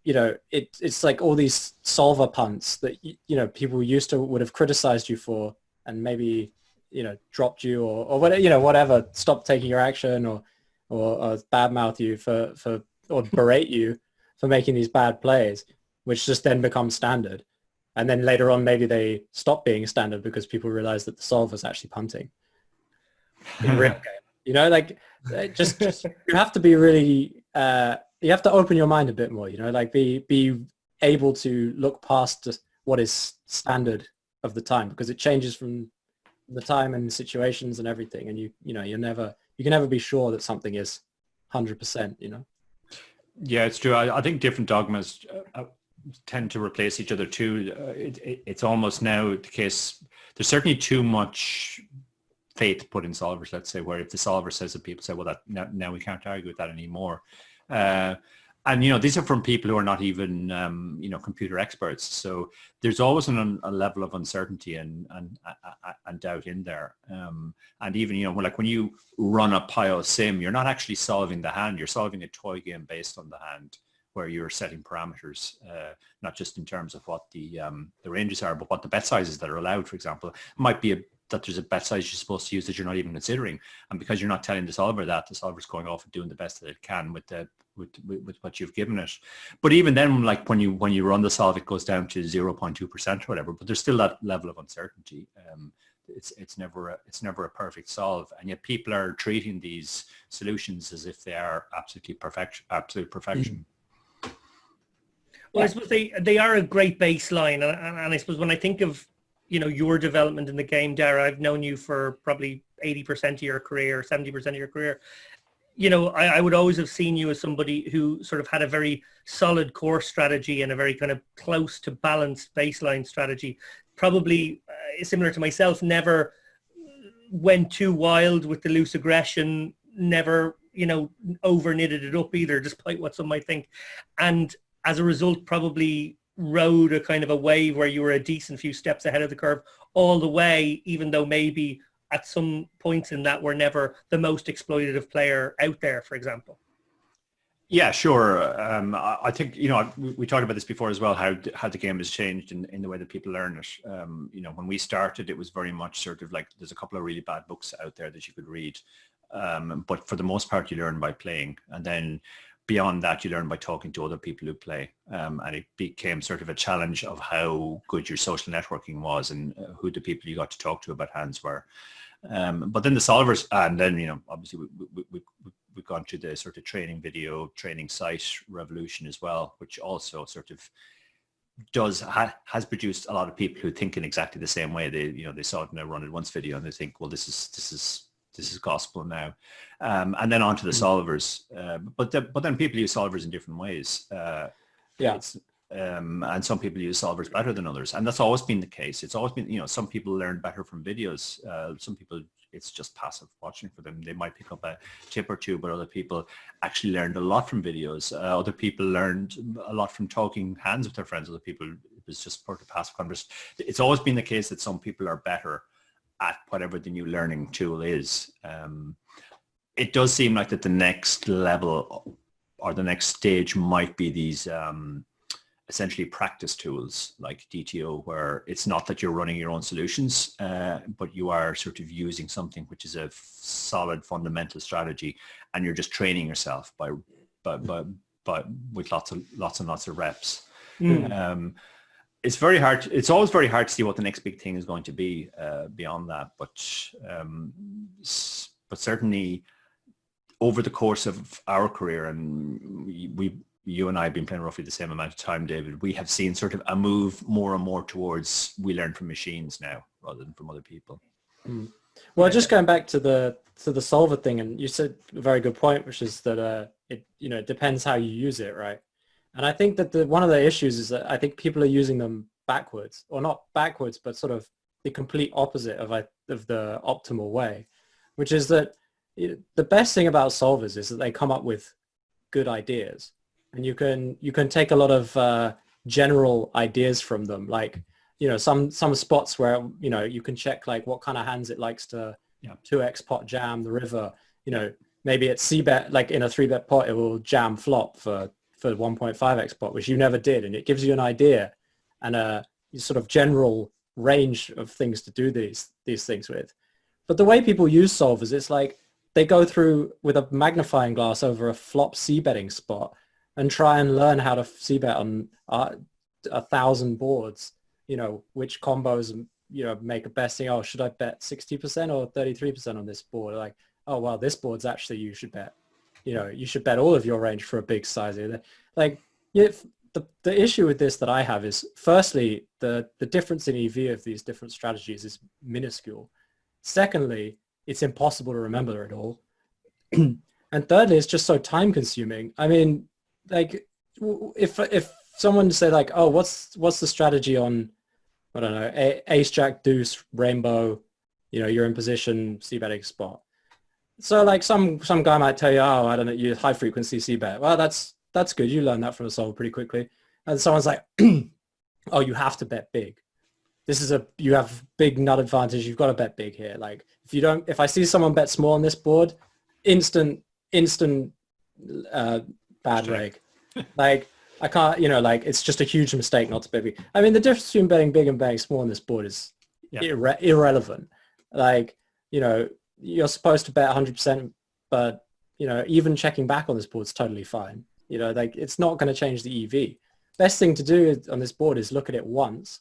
it's like all these solver punts that, people would have criticized you for and maybe, dropped you or whatever, whatever, stopped taking your action or badmouth you or berate you for making these bad plays, which just then becomes standard. And then later on, maybe they stop being standard because people realize that the solver's actually punting in real game. Like just you have to be really, you have to open your mind a bit more, like be able to look past what is standard of the time, because it changes from the time and situations and everything. And you can never be sure that something is 100%, Yeah, it's true. I think different dogmas tend to replace each other too. It's almost now the case. There's certainly too much faith put in solvers, let's say, where if the solver says it, people say, well, that now we can't argue with that anymore. And these are from people who are not even computer experts. So there's always a level of uncertainty and doubt in there. And even like when you run a PIO sim, you're not actually solving the hand. You're solving a toy game based on the hand, where you're setting parameters, not just in terms of what the ranges are, but what the bet sizes that are allowed. For example, it might be that there's a bet size you're supposed to use that you're not even considering, and because you're not telling the solver that, the solver's going off and doing the best that it can with what you've given it. But even then, like when you run the solve, it goes down to 0.2% or whatever. But there's still that level of uncertainty. It's never a perfect solve, and yet people are treating these solutions as if they are absolute perfection. Well, I suppose they are a great baseline, and I suppose when I think of your development in the game, Dara, I've known you for probably 80% of your career, 70% of your career. I would always have seen you as somebody who sort of had a very solid core strategy and a very kind of close to balanced baseline strategy. Probably similar to myself, never went too wild with the loose aggression, never, over knitted it up either, despite what some might think. And as a result, probably rode a kind of a wave where you were a decent few steps ahead of the curve all the way, even though maybe at some points in that were never the most exploitative player out there, for example. Yeah, sure. I think, we talked about this before as well, how the game has changed in the way that people learn it. When we started, it was very much sort of like, there's a couple of really bad books out there that you could read. But for the most part, you learn by playing. And then beyond that, you learn by talking to other people who play. And it became sort of a challenge of how good your social networking was and who the people you got to talk to about hands were. But then the solvers, and then, obviously we've gone through the sort of training video, training site revolution as well, which also sort of has produced a lot of people who think in exactly the same way. They saw it in a Run It Once video and they think, well, this is gospel now. And then on to the solvers. But then people use solvers in different ways. And some people use solvers better than others. And that's always been the case. It's always been, some people learn better from videos. Some people, it's just passive watching for them. They might pick up a tip or two, but other people actually learned a lot from videos. Other people learned a lot from talking hands with their friends. Other people, it was just part of passive conversation. It's always been the case that some people are better at whatever the new learning tool is. It does seem like that the next level or the next stage might be these essentially practice tools like DTO, where it's not that you're running your own solutions, but you are sort of using something which is a solid fundamental strategy, and you're just training yourself by with lots and lots of reps. It's very hard. It's always very hard to see what the next big thing is going to be beyond that. But certainly over the course of our career, and you and I have been playing roughly the same amount of time, David, we have seen sort of a move more and more towards we learn from machines now rather than from other people. Well, just going back to the solver thing, and you said a very good point, which is that it depends how you use it, right? And I think that one of the issues is that I think people are using them backwards, or not backwards, but sort of the complete opposite of the optimal way, which is that the best thing about solvers is that they come up with good ideas, and you can take a lot of general ideas from them, like some spots where you can check like what kind of hands it likes to 2x pot jam the river. Maybe it's c-bet, like in a 3-bet pot it will jam flop for 1.5x pot, which you never did, and it gives you an idea and a sort of general range of things to do these things with. But the way people use solvers, it's like they go through with a magnifying glass over a flop c-betting spot and try and learn how to c-bet on 1,000 boards, which combos make a best thing. Oh, should I bet 60% or 33% on this board? Like, oh well, this board's actually, you should bet all of your range for a big size. Like, the issue with this that I have is, firstly, the difference in EV of these different strategies is minuscule. Secondly, it's impossible to remember it all. And thirdly, it's just so time consuming. I mean, like, if someone say like, oh, what's the strategy on, I don't know, ace, jack, deuce, rainbow, you're in position, c-betting spot. So like some guy might tell you, oh, I don't know, you high frequency c-bet. Well, that's good. You learn that from a solver pretty quickly. And someone's like, oh, you have to bet big. You have big nut advantage. You've got to bet big here. Like if I see someone bet small on this board, instant bad reg. Like I can't, like it's just a huge mistake not to bet big. I mean, the difference between betting big and betting small on this board is irrelevant. Like, you're supposed to bet 100%, but, even checking back on this board is totally fine. Like it's not going to change the EV. Best thing to do on this board is look at it once,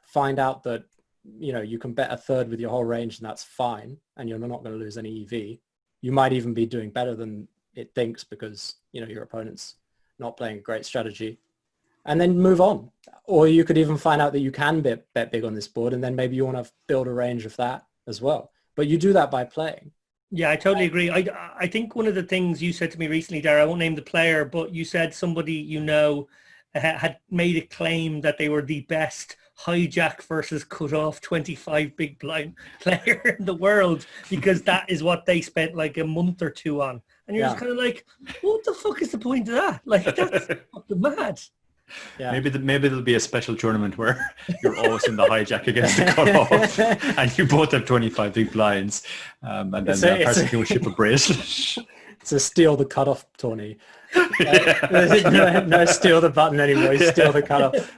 find out that, you can bet a third with your whole range and that's fine. And you're not going to lose any EV. You might even be doing better than it thinks because, your opponent's not playing a great strategy, and then move on. Or you could even find out that you can bet big on this board, and then maybe you want to build a range of that as well. But you do that by playing. Yeah, I totally agree. I think one of the things you said to me recently, Dara, I won't name the player, but you said somebody had made a claim that they were the best hijack versus cut off 25 big blind player in the world because that is what they spent like a month or two on. And you're just kind of like, what the fuck is the point of that? Like, that's fucking mad. Yeah. Maybe there'll be a special tournament where you're always in the hijack against the cutoff, and you both have 25 big blinds, and then that person can ship a bracelet. It's a steal the cutoff tourney. No steal the button anymore. You steal the cutoff.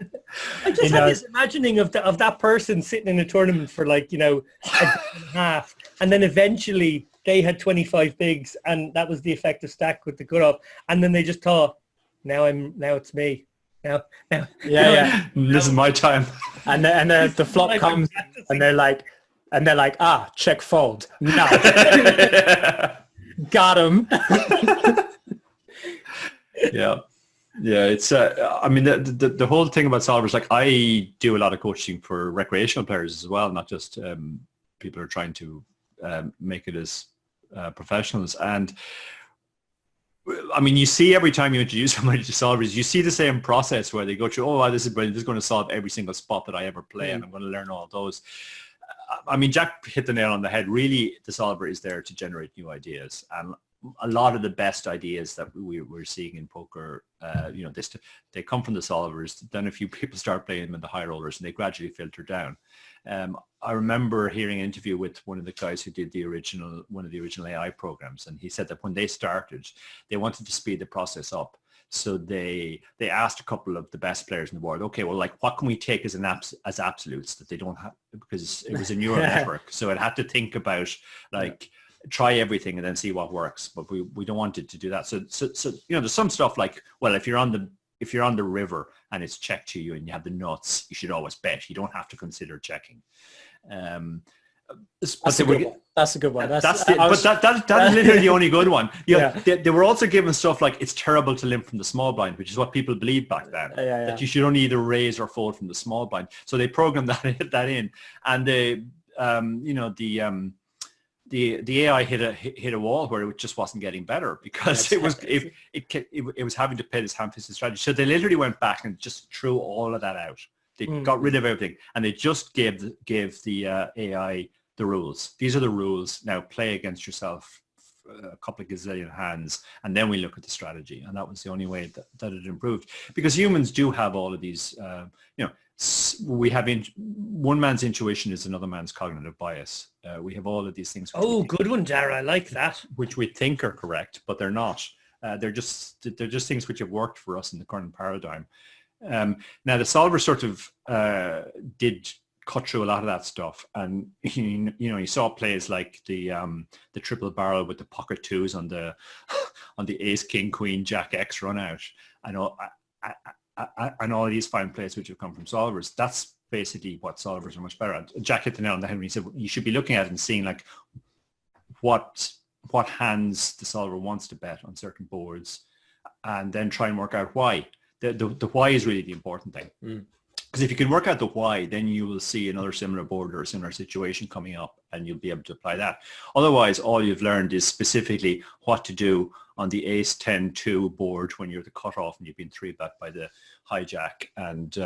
I just have this imagining of that person sitting in a tournament for like, a day and a half, and then eventually they had 25 bigs, and that was the effective stack with the cutoff, and then they just thought, now it's me. Now, this is my time. And the flop comes, and they're like, check fold. No. Got him. Yeah. It's I mean the whole thing about solvers, like I do a lot of coaching for recreational players as well, not just people who are trying to make it as professionals. And I mean, you see every time you introduce somebody to solvers, you see the same process where they go through, oh, this is brilliant, this is going to solve every single spot that I ever play, and I'm going to learn all those. I mean, Jack hit the nail on the head. Really, the solver is there to generate new ideas, and a lot of the best ideas that we're seeing in poker, they come from the solvers. Then a few people start playing them in the high rollers, and they gradually filter down. I remember hearing an interview with one of the guys who did one of the original AI programs, and he said that when they started, they wanted to speed the process up. So they asked a couple of the best players in the world, okay, well, like, what can we take as absolutes that they don't have, because it was a neural network, so it had to think about like try everything and then see what works. But we don't want it to do that. So there's some stuff like, well, if you're on the river and it's checked to you and you have the nuts, you should always bet. You don't have to consider checking. That's a good one. That's literally the only good one. They were also given stuff like it's terrible to limp from the small blind, which is what people believed back then. That you should only either raise or fold from the small blind. So they programmed that in, and the AI hit a wall where it just wasn't getting better because it was having to pit its ham-fisted strategy. So they literally went back and just threw all of that out. They got rid of everything, and they just gave the AI the rules. These are the rules. Now play against yourself a couple of gazillion hands, and then we look at the strategy. And that was the only way that it improved, because humans do have all of these. We have one man's intuition is another man's cognitive bias. We have all of these things. Oh, good one, Dara. I like that. Which we think are correct, but they're not. They're just things which have worked for us in the current paradigm. Now the solver sort of did cut through a lot of that stuff, and you saw plays like the triple barrel with the pocket twos on the ace king queen jack X run out. I know. And all these fine plays which have come from solvers, that's basically what solvers are much better at. Jack hit the nail on the head when he said you should be looking at it and seeing like what hands the solver wants to bet on certain boards, and then try and work out why. The why is really the important thing. Because if you can work out the why, then you will see another similar board or a similar situation coming up, and you'll be able to apply that. Otherwise, all you've learned is specifically what to do on the ace 10-2 board when you're the cutoff and you've been 3-bet by the hijack, and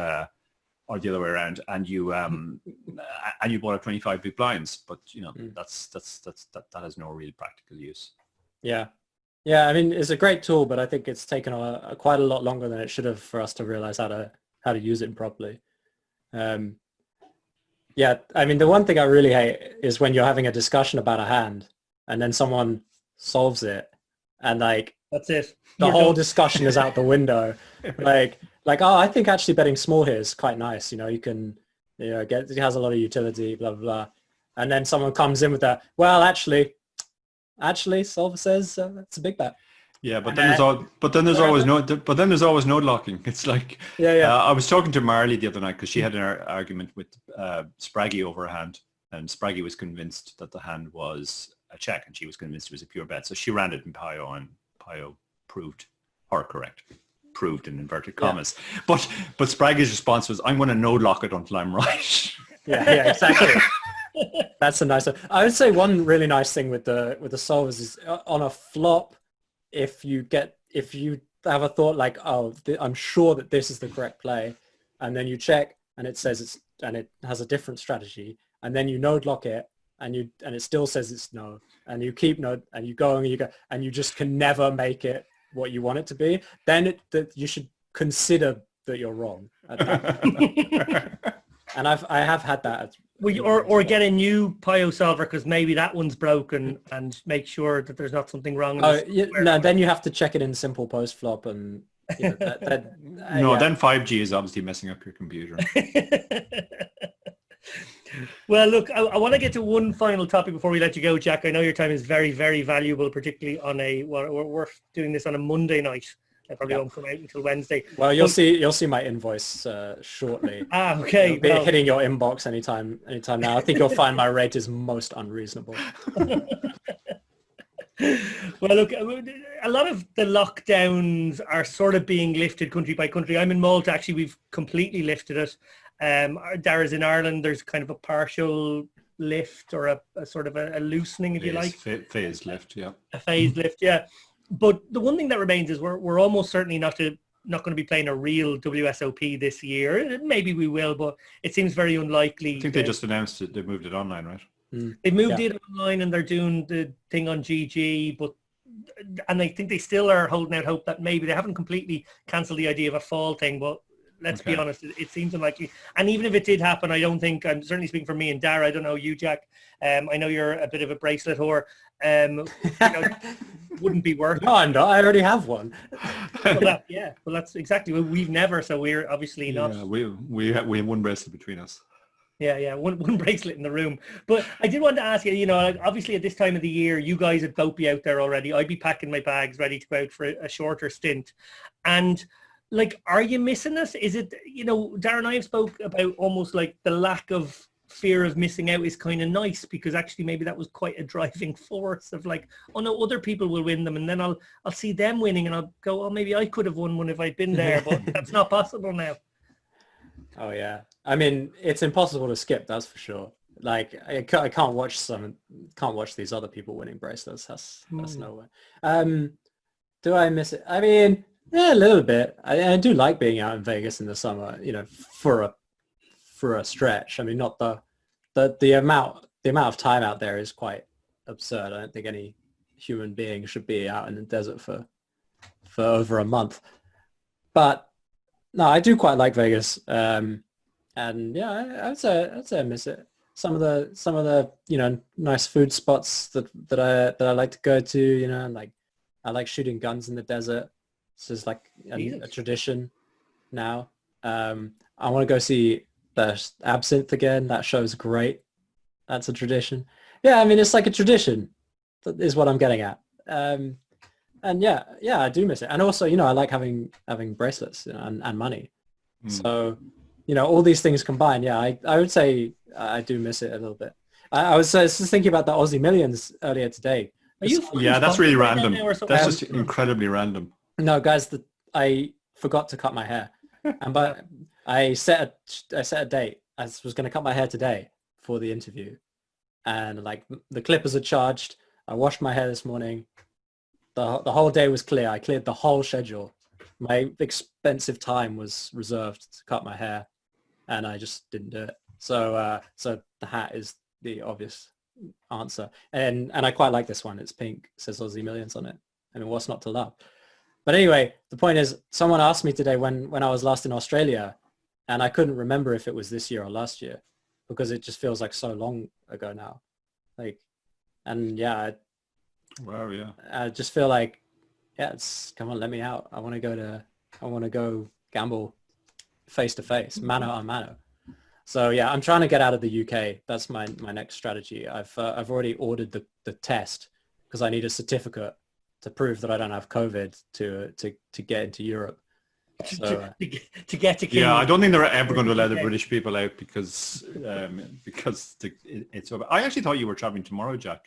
or the other way around, and you bought up 25 big blinds. But that has no real practical use. Yeah. I mean, it's a great tool, but I think it's taken quite a lot longer than it should have for us to realize how to use it properly. I mean, the one thing I really hate is when you're having a discussion about a hand and then someone solves it, and like that's it. The whole discussion is out the window. Like, oh, I think actually betting small here is quite nice. You can, it has a lot of utility, blah, blah, blah. And then someone comes in with that, well, actually, solver says it's a big bet. Yeah, but then there's always node locking. It's like, I was talking to Marley the other night because she had an argument with Spraggy over a hand, and Spraggy was convinced that the hand was a check, and she was convinced it was a pure bet. So she ran it in Pio, and Pio proved her correct. Proved in inverted commas. Yeah. But Spraggy's response was, I'm going to node lock it until I'm right. Yeah, exactly. That's a nice one. I would say one really nice thing with the solvers is on a flop, if you have a thought like, oh, I'm sure that this is the correct play, and then you check and it says and it has a different strategy, and then you node lock it and it still says it's no, and you keep node and you go and you just can never make it what you want it to be, then you should consider that you're wrong at that. And I have had that or get a new Pio solver because maybe that one's broken, and make sure that there's not something wrong. No, then you have to check it in simple post flop, and no, then 5G is obviously messing up your computer. Well, look, I want to get to one final topic before we let you go, Jack. I know your time is very, very valuable, particularly on we're doing this on a Monday night. I probably won't come out until Wednesday. Well, you'll see my invoice shortly. Okay. It'll be hitting your inbox anytime now. I think you'll find my rate is most unreasonable. Well, look, a lot of the lockdowns are sort of being lifted country by country. I'm in Malta. Actually, we've completely lifted it. Dara's in Ireland. There's kind of a partial lift or a sort of a loosening, if you like. Phased lift, yeah. A phased lift, yeah. But the one thing that remains is we're almost certainly not going to be playing a real WSOP this year. Maybe we will, but it seems very unlikely. I think they just announced it. They moved it online, right? They moved it online, and they're doing the thing on GG, and I think they still are holding out hope that maybe they haven't completely cancelled the idea of a fall thing, but let's be honest, it seems unlikely. And even if it did happen, I don't think, I'm certainly speaking for me and Dara, I don't know you, Jack, I know you're a bit of a bracelet whore, wouldn't be worth it. No, I'm not. I already have one. Well, that's exactly, we've never, so we're obviously not. Yeah, we have one bracelet between us. Yeah, one bracelet in the room. But I did want to ask you, like, obviously at this time of the year, you guys would both be out there already. I'd be packing my bags ready to go out for a shorter stint. And like, are you missing it? Is it, Darren and I have spoke about almost like the lack of fear of missing out is kind of nice, because actually maybe that was quite a driving force of like, oh no, other people will win them, and then I'll see them winning and I'll go, oh, maybe I could have won one if I'd been there, but that's not possible now. Oh yeah, I mean, it's impossible to skip, that's for sure. Like, I can't watch these other people winning bracelets. That's no way. Do I miss it? I mean, yeah, a little bit. I do like being out in Vegas in the summer, for a stretch. I mean, not the amount of time out there is quite absurd. I don't think any human being should be out in the desert for over a month. But no, I do quite like Vegas. And yeah, I'd say I miss it. Some of the nice food spots that I like to go to, like I like shooting guns in the desert. It's just like a tradition now. I want to go see the Absinthe again. That show's great. That's a tradition. Yeah, I mean, it's like a tradition. That is what I'm getting at. And yeah, I do miss it. And also, I like having bracelets, and money. So, all these things combined, yeah, I would say I do miss it a little bit. I was just thinking about the Aussie Millions earlier today. Yeah, that's really random. That's just incredibly random. No, guys, I forgot to cut my hair, but I set a date. I was going to cut my hair today for the interview, and like the clippers are charged. I washed my hair this morning. The whole day was clear. I cleared the whole schedule. My expensive time was reserved to cut my hair, and I just didn't do it. So the hat is the obvious answer, and I quite like this one. It's pink. It says Aussie Millions on it. I mean, what's not to love? But anyway, the point is, someone asked me today when I was last in Australia, and I couldn't remember if it was this year or last year, because it just feels like so long ago now. Like, and yeah. Wow, yeah. I just feel like, yeah, come on, let me out. I want to go gamble face to face, mano a mano. So yeah, I'm trying to get out of the UK. That's my next strategy. I've already ordered the test because I need a certificate to prove that I don't have COVID to get into Europe. So, to get to Kingdom. Yeah, I don't think they're ever going to allow the British people out because it's over. I actually thought you were traveling tomorrow, Jack.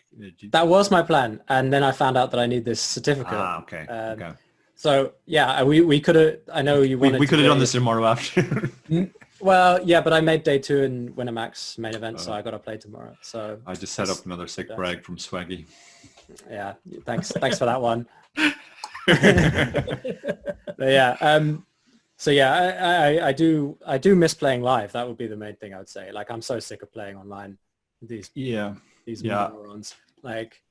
That was my plan, and then I found out that I need this certificate. Okay. Okay. So yeah, we could have. I know you wanted. We could have done this tomorrow afternoon. Well, yeah, but I made day 2 in Winamax main event, so I got to play tomorrow. So I just set up another sick brag from Swaggy. Yeah, thanks for that one. But yeah, so yeah, I do miss playing live. That would be the main thing I would say. Like, I'm so sick of playing online. These morons. Like,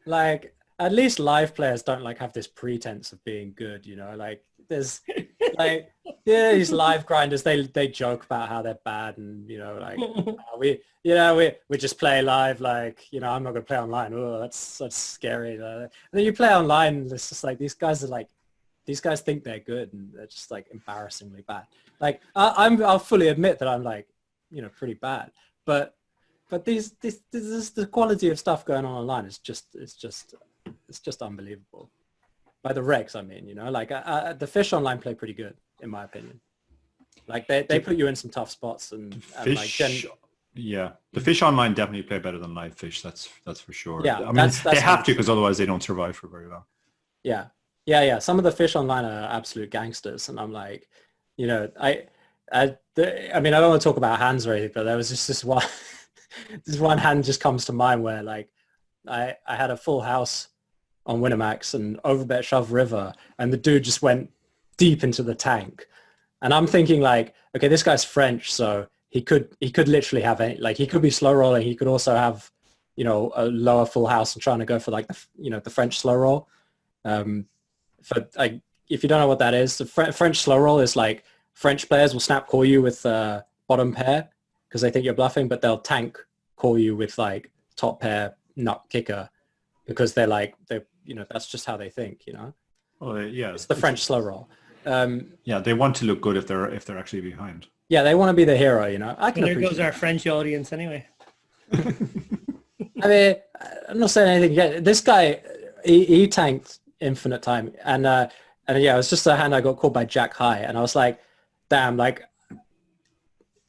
like at least live players don't like have this pretense of being good. Like there's Like, yeah, these live grinders, they joke about how they're bad, and like we just play live, like I'm not gonna play online. Oh, that's scary. And then you play online, and it's just like these guys think they're good, and they're just like embarrassingly bad. Like I'll fully admit that I'm like pretty bad, but this the quality of stuff going on online is just unbelievable. By the regs, I mean, like the Fish online play pretty good, in my opinion. Like they put you in some tough spots, and Fish, like yeah, the Fish online definitely play better than live Fish. That's for sure. Yeah, I mean, that's they have to, because otherwise they don't survive for very long. Yeah. Some of the Fish online are absolute gangsters, and I'm like, I mean, I don't want to talk about hands or anything, but there was just this one, this one hand just comes to mind where like I had a full house on Winamax and overbet shove river, and the dude just went deep into the tank, and I'm thinking like, okay, this guy's French, so he could literally have any, like he could be slow rolling, he could also have a lower full house and trying to go for like the French slow roll. For like, if you don't know what that is, the French slow roll is like French players will snap call you with bottom pair because they think you're bluffing, but they'll tank call you with like top pair nut kicker because they're that's just how they think, Well, yeah, it's the French slow roll. Yeah, they want to look good if they're actually behind. Yeah, they want to be the hero, I can There appreciate goes our French audience anyway. I mean, I'm not saying anything yet. This guy, he tanked infinite time, and yeah, it was just a hand I got called by Jack High, and I was like, damn, like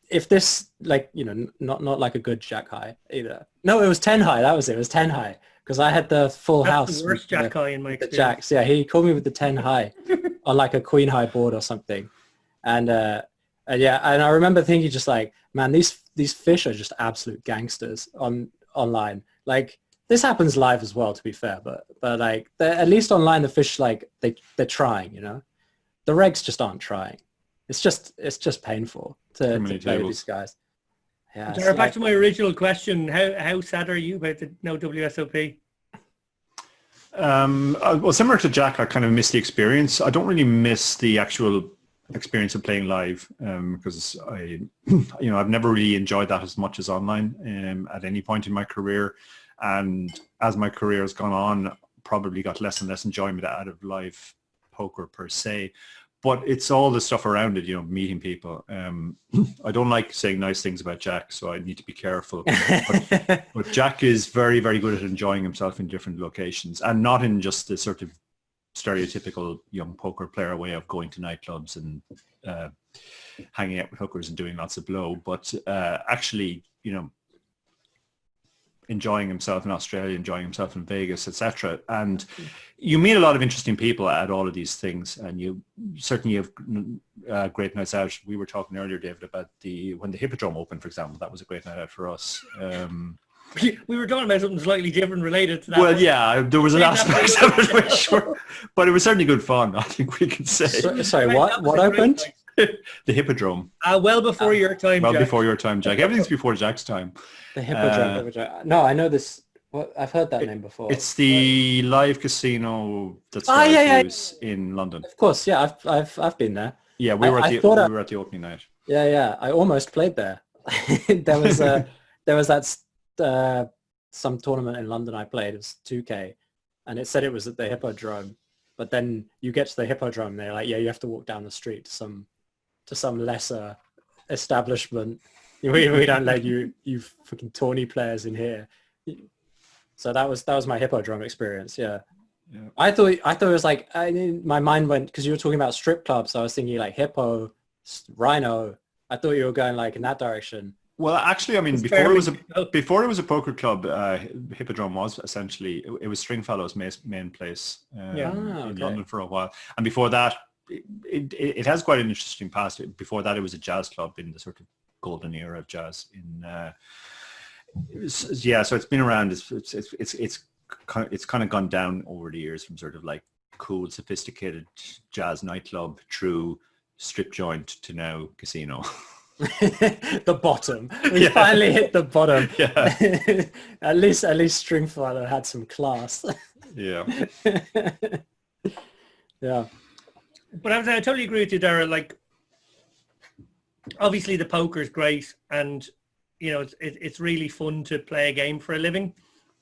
if this, like, not like a good Jack High either. No, it was 10 high. That was it. It was 10 high because I had the full That's house. the worst Jack High in my the experience. Jacks. Yeah, he called me with the 10 high on like a queen high board or something, and yeah, and I remember thinking just like, man, these Fish are just absolute gangsters online. Like this happens live as well, to be fair, but like at least online the Fish, like they're trying, the regs just aren't trying. It's just painful to play with these guys. Yeah. Jared, back to my original question, how sad are you about the no WSOP? Well, similar to Jack, I kind of miss the experience. I don't really miss the actual experience of playing live because I've never really enjoyed that as much as online at any point in my career, and as my career has gone on, probably got less and less enjoyment out of live poker per se. But it's all the stuff around it, meeting people. I don't like saying nice things about Jack, so I need to be careful. But Jack is very, very good at enjoying himself in different locations, and not in just the sort of stereotypical young poker player way of going to nightclubs and hanging out with hookers and doing lots of blow, but actually, enjoying himself in Australia, enjoying himself in Vegas, etc. And you meet a lot of interesting people at all of these things, and you certainly have great nights out. We were talking earlier, David, about when the Hippodrome opened, for example. That was a great night out for us. We were talking about something slightly different related to that. Well, yeah, there was an aspect of it, for sure, but it was certainly good fun, I think we can say. Sorry, what opened? The Hippodrome. Well before your time, Well Jack. before your time, Jack. Everything's before Jack's time. The Hippodrome. No, I know this. I've heard that name before. It's the live casino that's in London. Of course, yeah, I've been there. Yeah, we were at the opening night. Yeah, I almost played there. there was that some tournament in London I played. It was 2K, and it said it was at the Hippodrome. But then you get to the Hippodrome, and they're like, yeah, you have to walk down the street to some lesser establishment. We don't let you fucking tourney players in here. So that was my Hippodrome experience. Yeah. I thought it was like, my mind went, because you were talking about strip clubs. So I was thinking like Hippo, Rhino. I thought you were going like in that direction. Well, actually, I mean, before it was a poker club, Hippodrome was essentially, it was Stringfellow's main place in London for a while. And before that, it has quite an interesting past. Before that, it was a jazz club in the sort of golden era of jazz. So it's been around. It's kind of gone down over the years from sort of like cool, sophisticated jazz nightclub through strip joint to now casino. The bottom. We finally hit the bottom. Yeah. at least Stringfellow had some class. Yeah. Yeah. But I totally agree with you, Dara. Like, obviously the poker is great, and you know it's really fun to play a game for a living.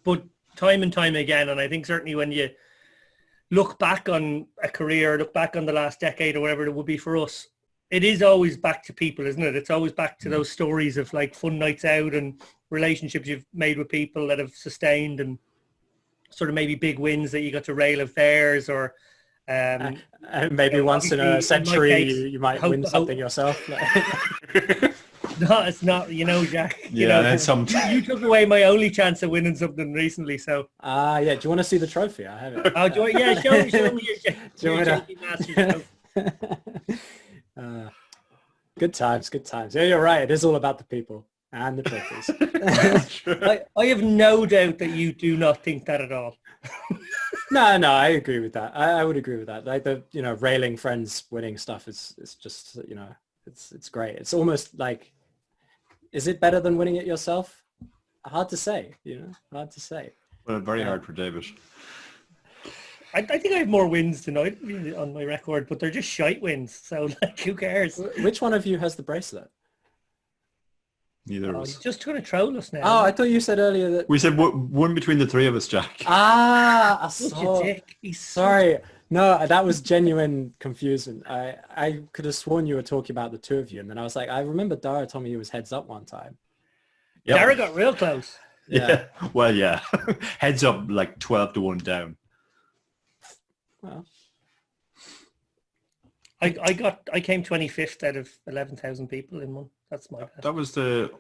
But time and time again, and I think certainly when you look back on a career, look back on the last decade or whatever it would be for us, it is always back to people, isn't it? It's always back to those stories of like fun nights out and relationships you've made with people that have sustained, and sort of maybe big wins that you got to rail of theirs, or maybe once in a century you might win something yourself. No, it's not, you know, Jack. You Yeah, know, that's some. you took away my only chance of winning something recently, so. Yeah. Do you want to see the trophy? I have it. Oh, yeah, show me your JP Masters trophy. Good times, good times. Yeah, you're right. It is all about the people and the trophies. I have no doubt that you do not think that at all. No, I agree with that. I would agree with that. Like the, you know, railing friends winning stuff is just, you know, it's great. It's almost like, is it better than winning it yourself? Hard to say, you know, hard to say. Well, very hard for David. I think I have more wins tonight on my record, but they're just shite wins. So, like, who cares? Which one of you has the bracelet? Neither of us. He's just trying to troll us now. Oh, I thought you said earlier that... We said one between the three of us, Jack. I Such saw... a dick. He's Sorry. No, that was genuine confusion. I could have sworn you were talking about the two of you, and then I was like, I remember Dara told me he was heads up one time. Yep. Dara got real close. Yeah. Well, yeah. Heads up, like 12-1 down. Well, I came 25th out of 11,000 people in one. That's my best. That was the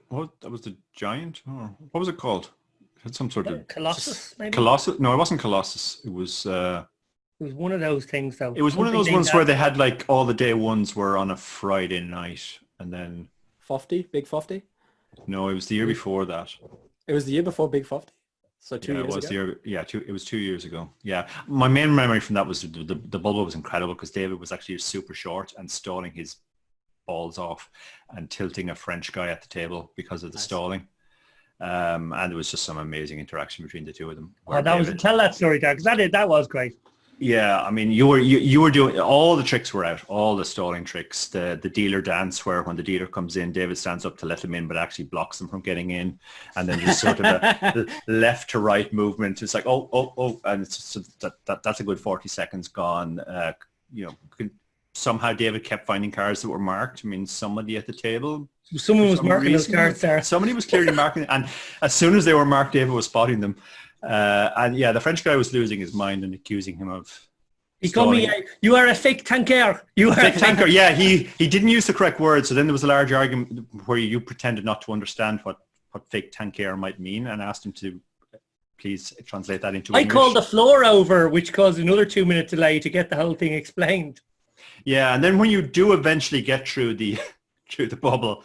giant. Oh, what was it called? It had some sort of Colossus, maybe? Colossus. No, it wasn't Colossus. It was. It was one of those things, though. It was one of those ones where they had like all the day ones were on a Friday night, and then. Fofty, Big Fofty? No, it was the year before that. It was the year before Big Fofty. So 2 years it was ago. it was 2 years ago. Yeah, my main memory from that was the bubble was incredible because David was actually super short and stalling his balls off and tilting a French guy at the table because of the stalling. And there was just some amazing interaction between the two of them. Oh, tell that story, Doug, because that was great. Yeah, I mean, you were doing all the tricks were out, all the stalling tricks, the dealer dance where when the dealer comes in, David stands up to let him in, but actually blocks them from getting in, and then just sort of a left to right movement. It's like oh, and it's just, that's a good 40 seconds gone. You know, somehow David kept finding cards that were marked. I mean, somebody at the table. Someone was marking those cards there. Somebody was clearly marking, and as soon as they were marked, David was spotting them. And yeah, the French guy was losing his mind and accusing him of. He called me, you are a fake tanker. You are fake tanker. Yeah, he didn't use the correct word. So then there was a large argument where you pretended not to understand what fake tanker might mean and asked him to please translate that into English. I called the floor over, which caused another 2-minute delay to get the whole thing explained. Yeah, and then when you do eventually get through the bubble,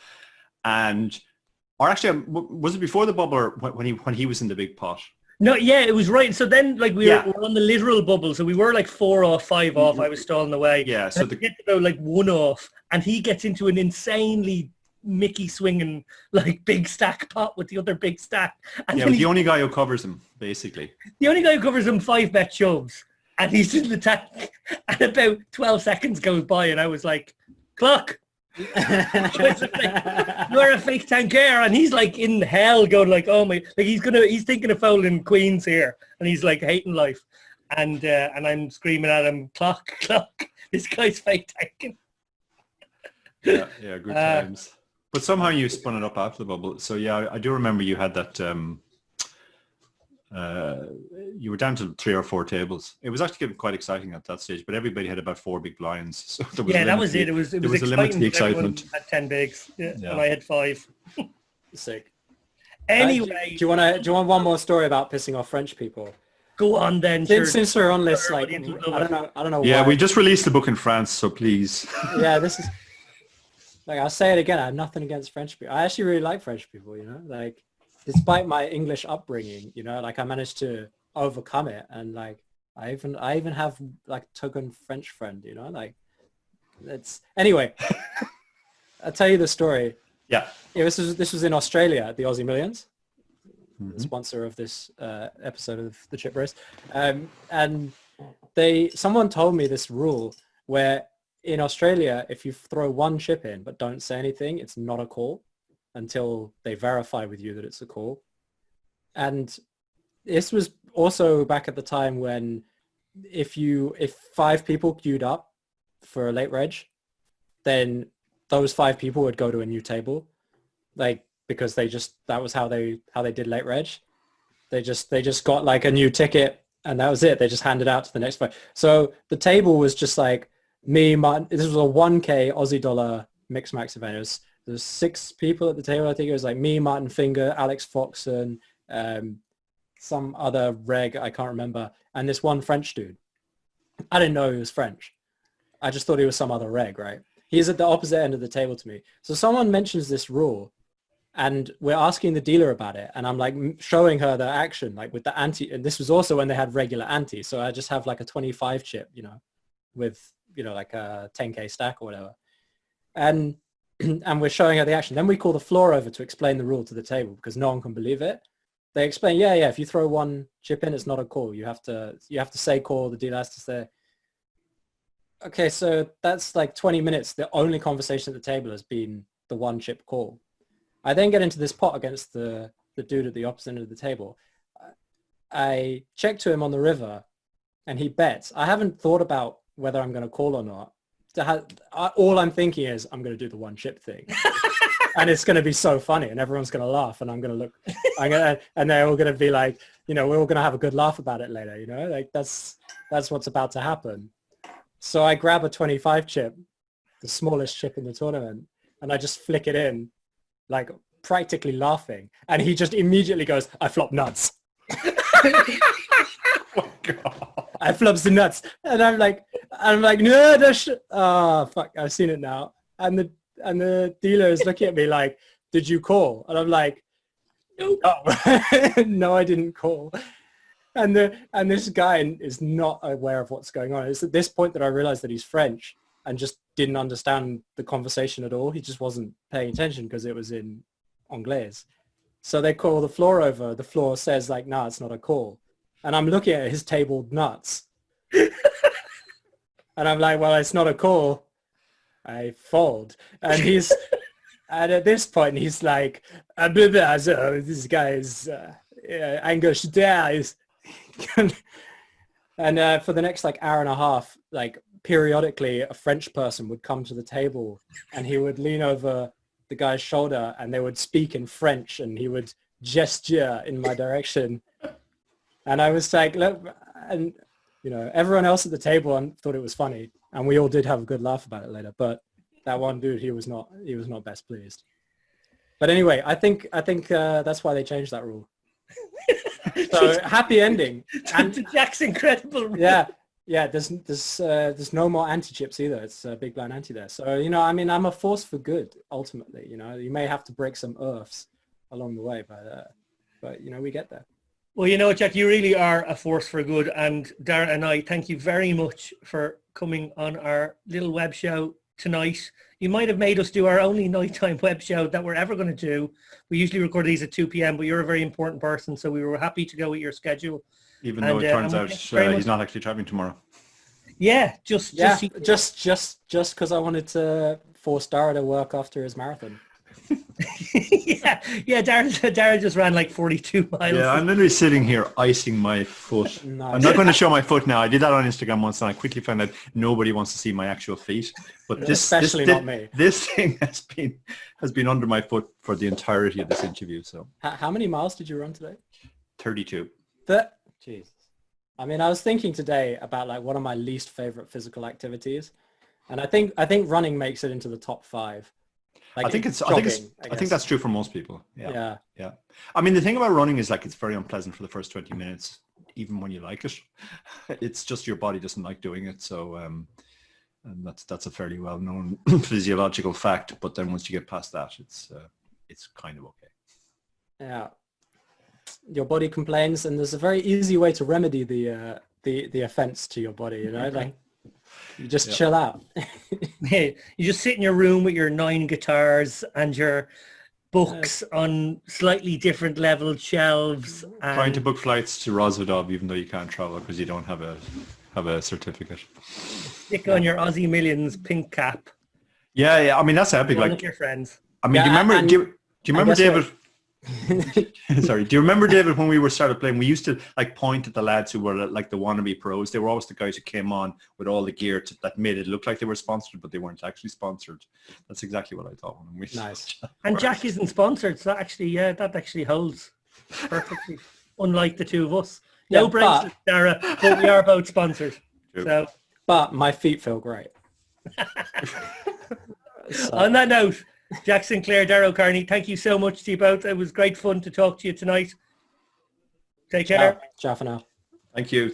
or actually, was it before the bubble or when he was in the big pot? No, yeah, it was right. So then, like, we were on the literal bubble. So we were like 4 off, 5 off. I was stalling away. Yeah, so they get to go like 1 off, and he gets into an insanely Mickey swinging like big stack pot with the other big stack. And the only guy who covers him, basically. The only guy who covers him 5-bet shoves, and he's in the tank. And about 12 seconds goes by, and I was like, clock. You're a fake tanker, and he's like in hell going like, oh my, like he's thinking of folding queens here, and he's like hating life, and I'm screaming at him, clock, this guy's fake tanking. Yeah, good times. But somehow you spun it up after the bubble. So yeah, I do remember you had that. You were down to 3 or 4 tables. It was actually getting quite exciting at that stage, but everybody had about 4 big blinds. So that was it. It was a limit to the excitement. Had 10 bigs, and I had 5. Sick. Anyway, do you want one more story about pissing off French people? Go on then. Since we're on this, like, I don't know. Yeah, why. we just released the book in France, so please. Yeah, this is. Like, I'll say it again. I have nothing against French people. I actually really like French people. You know, like. Despite my English upbringing, you know, like I managed to overcome it, and like I even have like token French friend, you know, like it's anyway. I'll tell you the story. Yeah. This was in Australia at the Aussie Millions, the sponsor of this episode of the Chip Race, and someone told me this rule where in Australia, if you throw one chip in but don't say anything, it's not a call until they verify with you that it's a call. And this was also back at the time when if 5 people queued up for a late reg, then those 5 people would go to a new table, like, because that was how they did late reg. They just got like a new ticket and that was it. They just handed out to the next 5. So the table was just like me, Martin. This was a 1K Aussie dollar mixed max event. There's 6 people at the table. I think it was like me, Martin Finger, Alex Foxon, some other reg, I can't remember, and this one French dude. I didn't know he was French. I just thought he was some other reg, right? He's at the opposite end of the table to me. So someone mentions this rule and we're asking the dealer about it. And I'm like showing her the action, like with the ante. And this was also when they had regular ante. So I just have like a 25 chip, with, like a 10K stack or whatever. And we're showing her the action. Then we call the floor over to explain the rule to the table because no one can believe it. They explain, yeah, if you throw one chip in, it's not a call. You have to say call, the dealer has to say. Okay, so that's like 20 minutes. The only conversation at the table has been the one chip call. I then get into this pot against the dude at the opposite end of the table. I check to him on the river and he bets. I haven't thought about whether I'm going to call or not. All I'm thinking is I'm going to do the one chip thing. And it's going to be so funny and everyone's going to laugh and I'm going to look, and they're all going to be like, we're all going to have a good laugh about it later, like that's what's about to happen. So I grab a 25 chip, the smallest chip in the tournament, and I just flick it in, like practically laughing. And he just immediately goes, I flop nuts. Oh, God. I flops the nuts. And I'm like, no, fuck, I've seen it now. And the dealer is looking at me like, did you call? And I'm like, no, no, I didn't call. And this guy is not aware of what's going on. It's at this point that I realized that he's French and just didn't understand the conversation at all. He just wasn't paying attention because it was in Anglais. So they call the floor over. The floor says like, no, it's not a call. And I'm looking at his tabled nuts. And I'm like, well, it's not a call. I fold. And and at this point, he's like, this guy is Angleshoot. And for the next like hour and a half, like periodically a French person would come to the table and he would lean over the guy's shoulder and they would speak in French and he would gesture in my direction. And I was like, look, and everyone else at the table thought it was funny and we all did have a good laugh about it later. But that one dude, he was not best pleased. But anyway, I think that's why they changed that rule. So happy ending. And to Jack's incredible rule. Yeah. There's no more anti-chips either. It's a big blind anti there. So I'm a force for good ultimately. You may have to break some earths along the way, but we get there. Well, Jack, you really are a force for good. And Darren and I thank you very much for coming on our little web show tonight. You might have made us do our only nighttime web show that we're ever going to do. We usually record these at 2 p.m., but you're a very important person, so we were happy to go with your schedule. Even though it turns out he's not actually traveling tomorrow. Yeah, just because I wanted to force Dara to work after his marathon. yeah. Darren just ran like 42 miles. Yeah, I'm literally sitting here icing my foot. Nice. I'm not going to show my foot now. I did that on Instagram once, and I quickly found out nobody wants to see my actual feet. But especially not me. This thing has been under my foot for the entirety of this interview. So, how many miles did you run today? 32. Jesus. I was thinking today about like one of my least favorite physical activities, and I think running makes it into the top 5. Like I think that's true for most people. Yeah. I mean, the thing about running is like it's very unpleasant for the first 20 minutes, even when you like it. It's just your body doesn't like doing it. So, and that's a fairly well-known physiological fact. But then once you get past that, it's kind of okay. Yeah. Your body complains, and there's a very easy way to remedy the offense to your body. Like. You just chill out. Hey, you just sit in your room with your 9 guitars and your books on slightly different leveled shelves. Trying to And book flights to Rosvedov even though you can't travel because you don't have a certificate. stick on your Aussie Millions pink cap. Yeah. I mean, that's epic. One Like, of your friends. I mean, Yeah, do you remember? and Do you remember, guess what- David? Sorry. Do you remember, David, when we were started playing? We used to like point at the lads who were like the wannabe pros. They were always the guys who came on with all the gear that made it look like they were sponsored, but they weren't actually sponsored. That's exactly what I thought when we. Nice. And Jack isn't sponsored, so that actually holds perfectly. Unlike the two of us. No Yeah, bracelets, Dara, but we are both sponsored. True. So But my feet feel great. on that note, Jack Sinclair, Darrow Carney, thank you so much to you both. It was great fun to talk to you tonight. Take care. Ciao for now. Thank you.